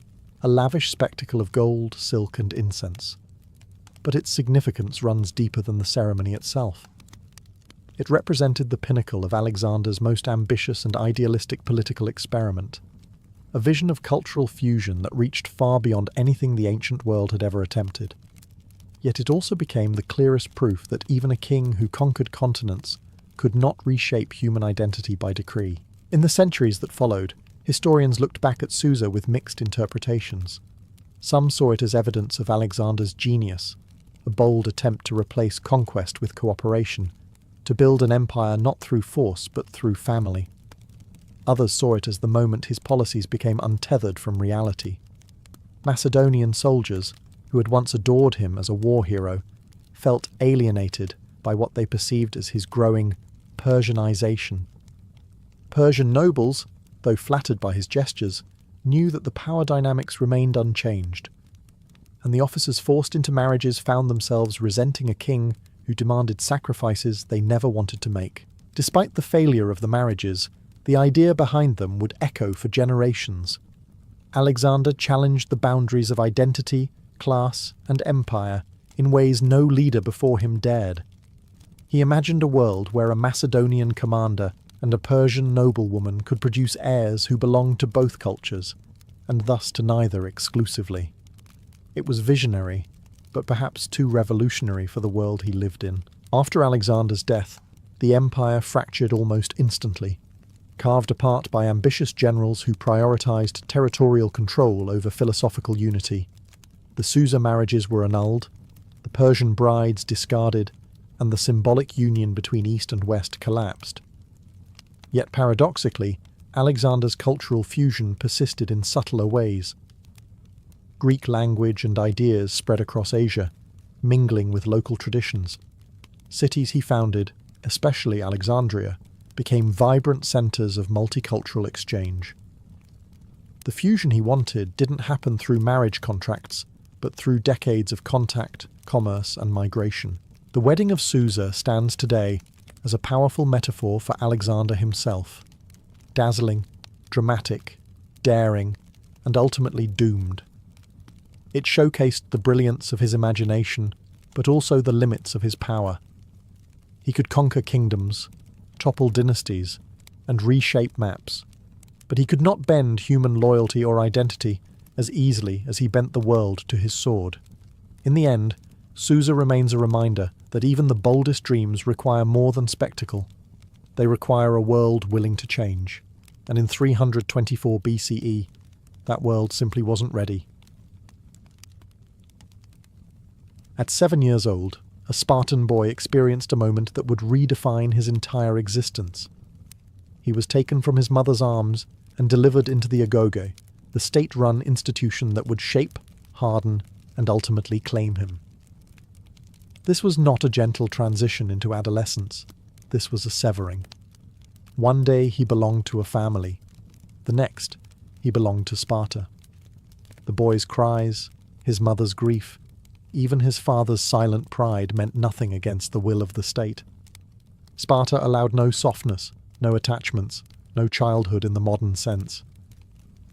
a lavish spectacle of gold, silk, and incense. But its significance runs deeper than the ceremony itself. It represented the pinnacle of Alexander's most ambitious and idealistic political experiment, a vision of cultural fusion that reached far beyond anything the ancient world had ever attempted. Yet it also became the clearest proof that even a king who conquered continents could not reshape human identity by decree. In the centuries that followed, historians looked back at Susa with mixed interpretations. Some saw it as evidence of Alexander's genius, a bold attempt to replace conquest with cooperation, to build an empire not through force but through family. Others saw it as the moment his policies became untethered from reality. Macedonian soldiers, who had once adored him as a war hero, felt alienated by what they perceived as his growing Persianization. Persian nobles, though flattered by his gestures, knew that the power dynamics remained unchanged, and the officers forced into marriages found themselves resenting a king who demanded sacrifices they never wanted to make. Despite the failure of the marriages, the idea behind them would echo for generations. Alexander challenged the boundaries of identity, class, and empire in ways no leader before him dared. He imagined a world where a Macedonian commander and a Persian noblewoman could produce heirs who belonged to both cultures, and thus to neither exclusively. It was visionary, but perhaps too revolutionary for the world he lived in. After Alexander's death, the empire fractured almost instantly, carved apart by ambitious generals who prioritized territorial control over philosophical unity. The Susa marriages were annulled, the Persian brides discarded, and the symbolic union between East and West collapsed. Yet paradoxically, Alexander's cultural fusion persisted in subtler ways. Greek language and ideas spread across Asia, mingling with local traditions. Cities he founded, especially Alexandria, became vibrant centers of multicultural exchange. The fusion he wanted didn't happen through marriage contracts, but through decades of contact, commerce, and migration. The wedding of Susa stands today as a powerful metaphor for Alexander himself. Dazzling, dramatic, daring, and ultimately doomed. It showcased the brilliance of his imagination, but also the limits of his power. He could conquer kingdoms, topple dynasties, and reshape maps, but he could not bend human loyalty or identity as easily as he bent the world to his sword. In the end, Susa remains a reminder that even the boldest dreams require more than spectacle. They require a world willing to change, and in 324 BCE, that world simply wasn't ready. At 7 years old, a Spartan boy experienced a moment that would redefine his entire existence. He was taken from his mother's arms and delivered into the agoge, the state-run institution that would shape, harden, and ultimately claim him. This was not a gentle transition into adolescence. This was a severing. One day he belonged to a family. The next, he belonged to Sparta. The boy's cries, his mother's grief, even his father's silent pride meant nothing against the will of the state. Sparta allowed no softness, no attachments, no childhood in the modern sense.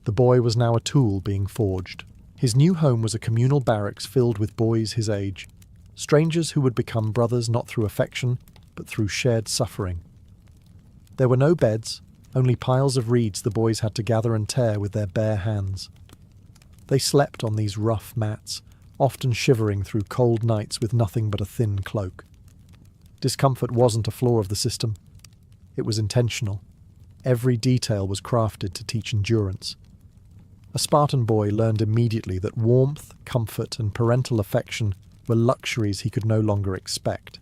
The boy was now a tool being forged. His new home was a communal barracks filled with boys his age, strangers who would become brothers not through affection, but through shared suffering. There were no beds, only piles of reeds the boys had to gather and tear with their bare hands. They slept on these rough mats, often shivering through cold nights with nothing but a thin cloak. Discomfort wasn't a flaw of the system. It was intentional. Every detail was crafted to teach endurance. A Spartan boy learned immediately that warmth, comfort, and parental affection were luxuries he could no longer expect.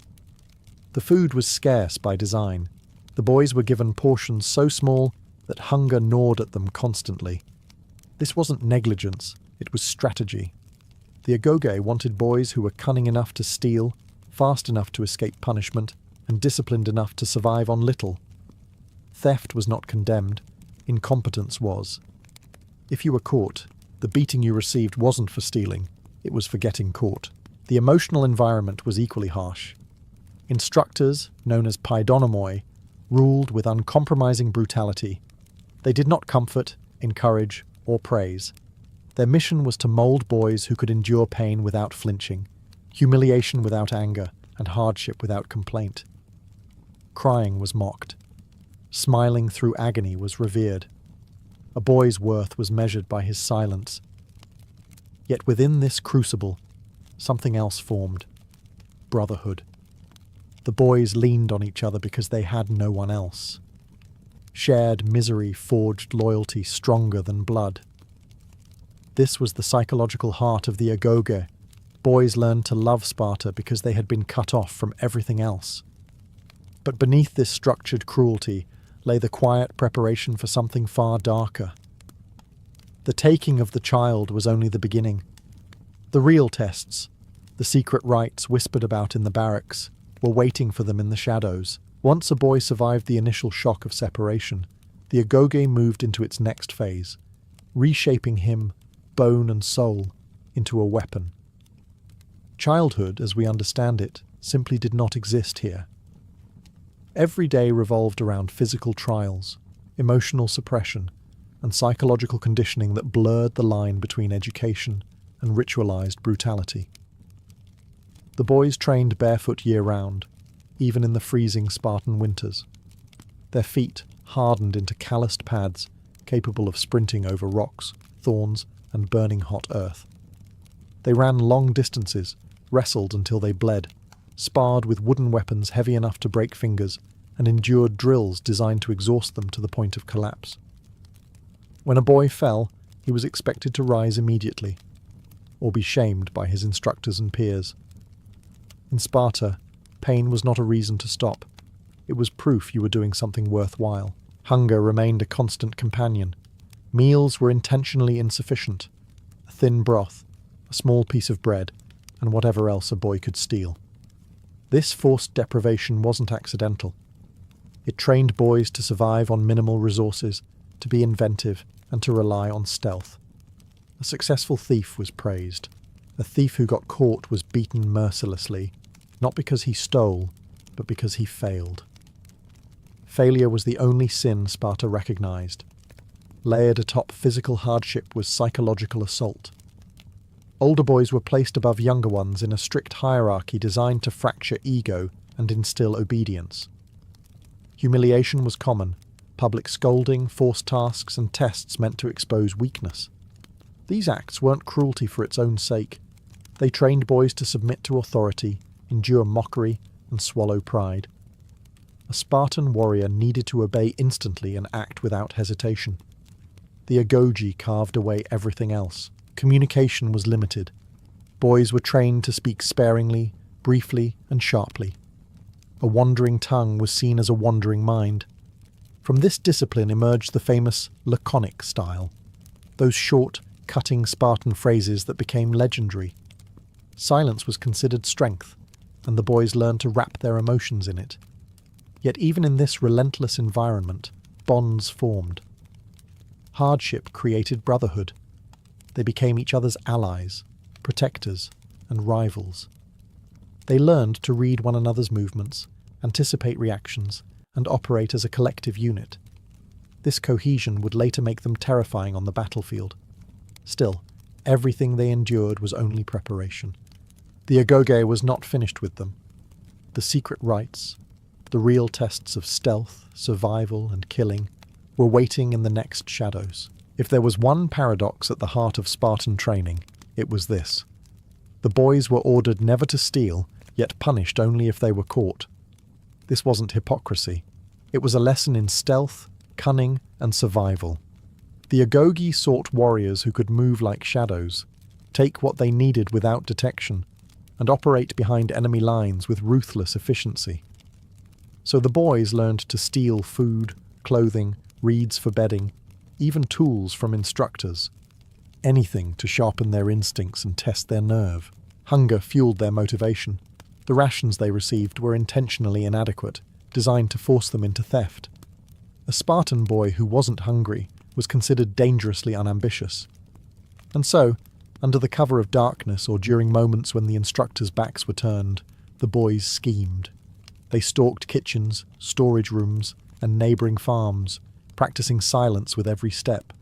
The food was scarce by design. The boys were given portions so small that hunger gnawed at them constantly. This wasn't negligence, it was strategy. The agoge wanted boys who were cunning enough to steal, fast enough to escape punishment, and disciplined enough to survive on little. Theft was not condemned, incompetence was. If you were caught, the beating you received wasn't for stealing, it was for getting caught. The emotional environment was equally harsh. Instructors, known as paidonomoi, ruled with uncompromising brutality. They did not comfort, encourage, or praise. Their mission was to mold boys who could endure pain without flinching, humiliation without anger, and hardship without complaint. Crying was mocked. Smiling through agony was revered. A boy's worth was measured by his silence. Yet within this crucible, something else formed. Brotherhood. The boys leaned on each other because they had no one else. Shared misery forged loyalty stronger than blood. This was the psychological heart of the agoge. Boys learned to love Sparta because they had been cut off from everything else. But beneath this structured cruelty lay the quiet preparation for something far darker. The taking of the child was only the beginning. The real tests, the secret rites whispered about in the barracks, were waiting for them in the shadows. Once a boy survived the initial shock of separation, the agoge moved into its next phase, reshaping him, bone and soul, into a weapon. Childhood, as we understand it, simply did not exist here. Every day revolved around physical trials, emotional suppression, and psychological conditioning that blurred the line between education and ritualized brutality. The boys trained barefoot year-round, even in the freezing Spartan winters. Their feet hardened into calloused pads capable of sprinting over rocks, thorns, and burning hot earth. They ran long distances, wrestled until they bled, sparred with wooden weapons heavy enough to break fingers, and endured drills designed to exhaust them to the point of collapse. When a boy fell, he was expected to rise immediately, or be shamed by his instructors and peers. In Sparta, pain was not a reason to stop. It was proof you were doing something worthwhile. Hunger remained a constant companion. Meals were intentionally insufficient. A thin broth, a small piece of bread, and whatever else a boy could steal. This forced deprivation wasn't accidental. It trained boys to survive on minimal resources, to be inventive, and to rely on stealth. A successful thief was praised. A thief who got caught was beaten mercilessly, not because he stole, but because he failed. Failure was the only sin Sparta recognized. Layered atop physical hardship was psychological assault. Older boys were placed above younger ones in a strict hierarchy designed to fracture ego and instill obedience. Humiliation was common. Public scolding, forced tasks, and tests meant to expose weakness. These acts weren't cruelty for its own sake. They trained boys to submit to authority, endure mockery, and swallow pride. A Spartan warrior needed to obey instantly and act without hesitation. The agoge carved away everything else. Communication was limited. Boys were trained to speak sparingly, briefly, and sharply. A wandering tongue was seen as a wandering mind. From this discipline emerged the famous laconic style, those short, cutting Spartan phrases that became legendary. Silence was considered strength, and the boys learned to wrap their emotions in it. Yet even in this relentless environment, bonds formed. Hardship created brotherhood. They became each other's allies, protectors, and rivals. They learned to read one another's movements, anticipate reactions, and operate as a collective unit. This cohesion would later make them terrifying on the battlefield. Still, everything they endured was only preparation. The agoge was not finished with them. The secret rites, the real tests of stealth, survival, and killing, were waiting in the next shadows. If there was one paradox at the heart of Spartan training, it was this. The boys were ordered never to steal, yet punished only if they were caught. This wasn't hypocrisy. It was a lesson in stealth, cunning, and survival. The agoge sought warriors who could move like shadows, take what they needed without detection, and operate behind enemy lines with ruthless efficiency. So the boys learned to steal food, clothing, reeds for bedding, even tools from instructors. Anything to sharpen their instincts and test their nerve. Hunger fueled their motivation. The rations they received were intentionally inadequate, designed to force them into theft. A Spartan boy who wasn't hungry was considered dangerously unambitious. And so, under the cover of darkness or during moments when the instructors' backs were turned, the boys schemed. They stalked kitchens, storage rooms, and neighbouring farms, practicing silence with every step.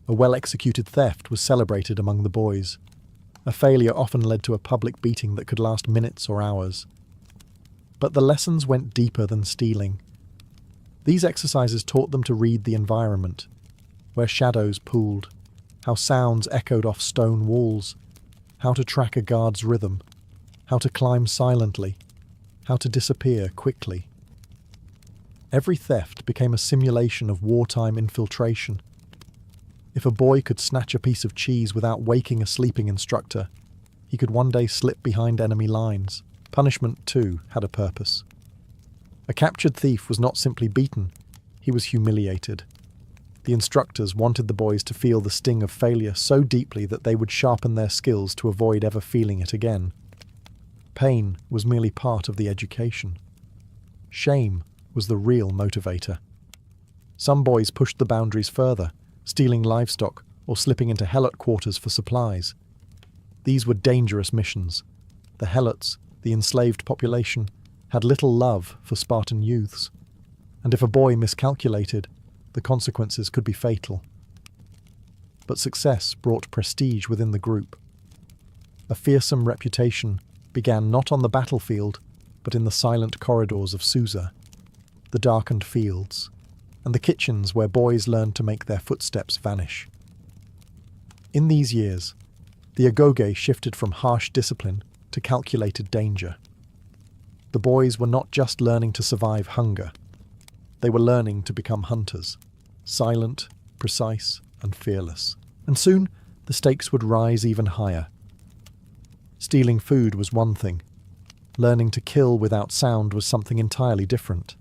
A well-executed theft was celebrated among the boys. A failure often led to a public beating that could last minutes or hours. But the lessons went deeper than stealing. These exercises taught them to read the environment, where shadows pooled, how sounds echoed off stone walls, how to track a guard's rhythm, how to climb silently, how to disappear quickly. Every theft became a simulation of wartime infiltration. If a boy could snatch a piece of cheese without waking a sleeping instructor, he could one day slip behind enemy lines. Punishment, too, had a purpose. A captured thief was not simply beaten, he was humiliated. The instructors wanted the boys to feel the sting of failure so deeply that they would sharpen their skills to avoid ever feeling it again. Pain was merely part of the education. Shame was the real motivator. Some boys pushed the boundaries further, stealing livestock or slipping into helot quarters for supplies. These were dangerous missions. The helots, the enslaved population, had little love for Spartan youths, and if a boy miscalculated, the consequences could be fatal. But success brought prestige within the group. A fearsome reputation began not on the battlefield, but in the silent corridors of Susa, the darkened fields, and the kitchens where boys learned to make their footsteps vanish. In these years, the agoge shifted from harsh discipline to calculated danger. The boys were not just learning to survive hunger. They were learning to become hunters, silent, precise, and fearless. And soon, the stakes would rise even higher. Stealing food was one thing. Learning to kill without sound was something entirely different.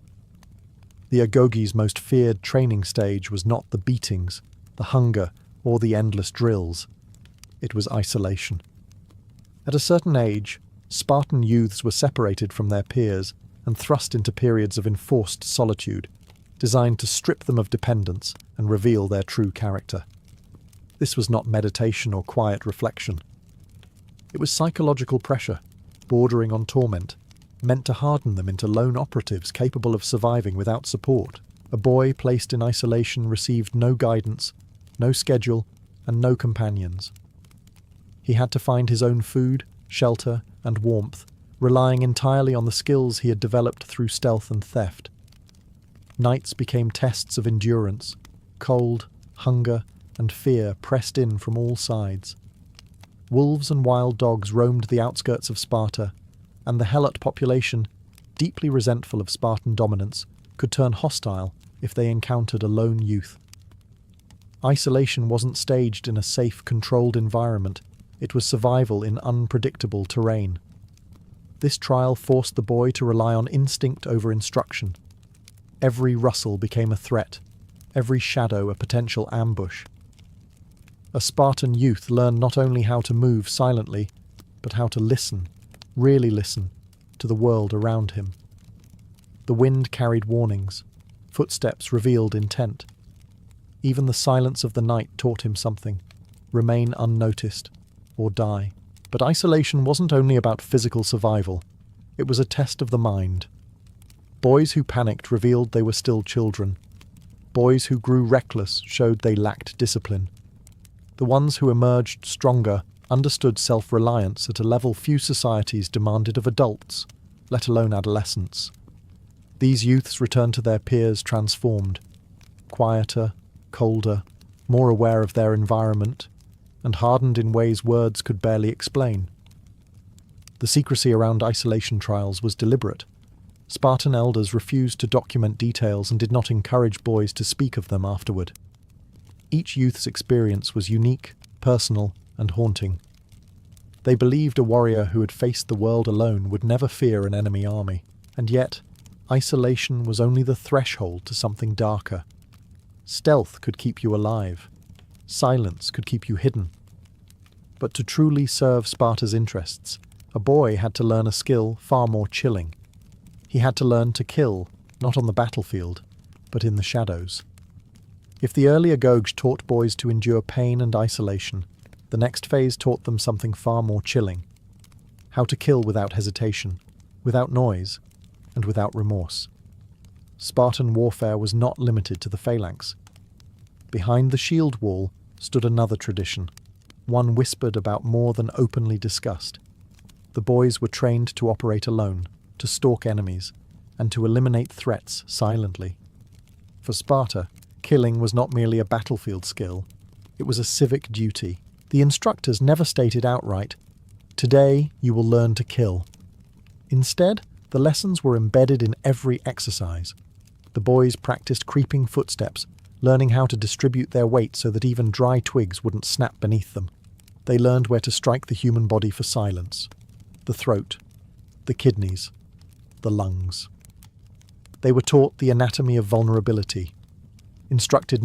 The agoge's most feared training stage was not the beatings, the hunger, or the endless drills. It was isolation. At a certain age, Spartan youths were separated from their peers and thrust into periods of enforced solitude, designed to strip them of dependence and reveal their true character. This was not meditation or quiet reflection. It was psychological pressure, bordering on torment, meant to harden them into lone operatives capable of surviving without support. A boy placed in isolation received no guidance, no schedule, and no companions. He had to find his own food, shelter, and warmth, relying entirely on the skills he had developed through stealth and theft. Nights became tests of endurance. Cold, hunger, and fear pressed in from all sides. Wolves and wild dogs roamed the outskirts of Sparta, and the helot population, deeply resentful of Spartan dominance, could turn hostile if they encountered a lone youth. Isolation wasn't staged in a safe, controlled environment. It was survival in unpredictable terrain. This trial forced the boy to rely on instinct over instruction. Every rustle became a threat, every shadow a potential ambush. A Spartan youth learned not only how to move silently, but how to listen, really listen, to the world around him. The wind carried warnings. Footsteps revealed intent. Even the silence of the night taught him something: remain unnoticed, or die. But isolation wasn't only about physical survival. It was a test of the mind. Boys who panicked revealed they were still children. Boys who grew reckless showed they lacked discipline. The ones who emerged stronger understood self-reliance at a level few societies demanded of adults, let alone adolescents. These youths returned to their peers transformed, quieter, colder, more aware of their environment, and hardened in ways words could barely explain. The secrecy around isolation trials was deliberate. Spartan elders refused to document details and did not encourage boys to speak of them afterward. Each youth's experience was unique, personal, and haunting. They believed a warrior who had faced the world alone would never fear an enemy army, and yet, isolation was only the threshold to something darker. Stealth could keep you alive. Silence could keep you hidden. But to truly serve Sparta's interests, a boy had to learn a skill far more chilling. He had to learn to kill, not on the battlefield, but in the shadows. If the early agoge taught boys to endure pain and isolation, the next phase taught them something far more chilling: how to kill without hesitation, without noise, and without remorse. Spartan warfare was not limited to the phalanx. Behind the shield wall stood another tradition, one whispered about more than openly discussed. The boys were trained to operate alone, to stalk enemies, and to eliminate threats silently. For Sparta, killing was not merely a battlefield skill, it was a civic duty. The instructors never stated outright, "Today you will learn to kill." Instead, the lessons were embedded in every exercise. The boys practiced creeping footsteps, learning how to distribute their weight so that even dry twigs wouldn't snap beneath them. They learned where to strike the human body for silence: the throat, the kidneys, the lungs. They were taught the anatomy of vulnerability, instructed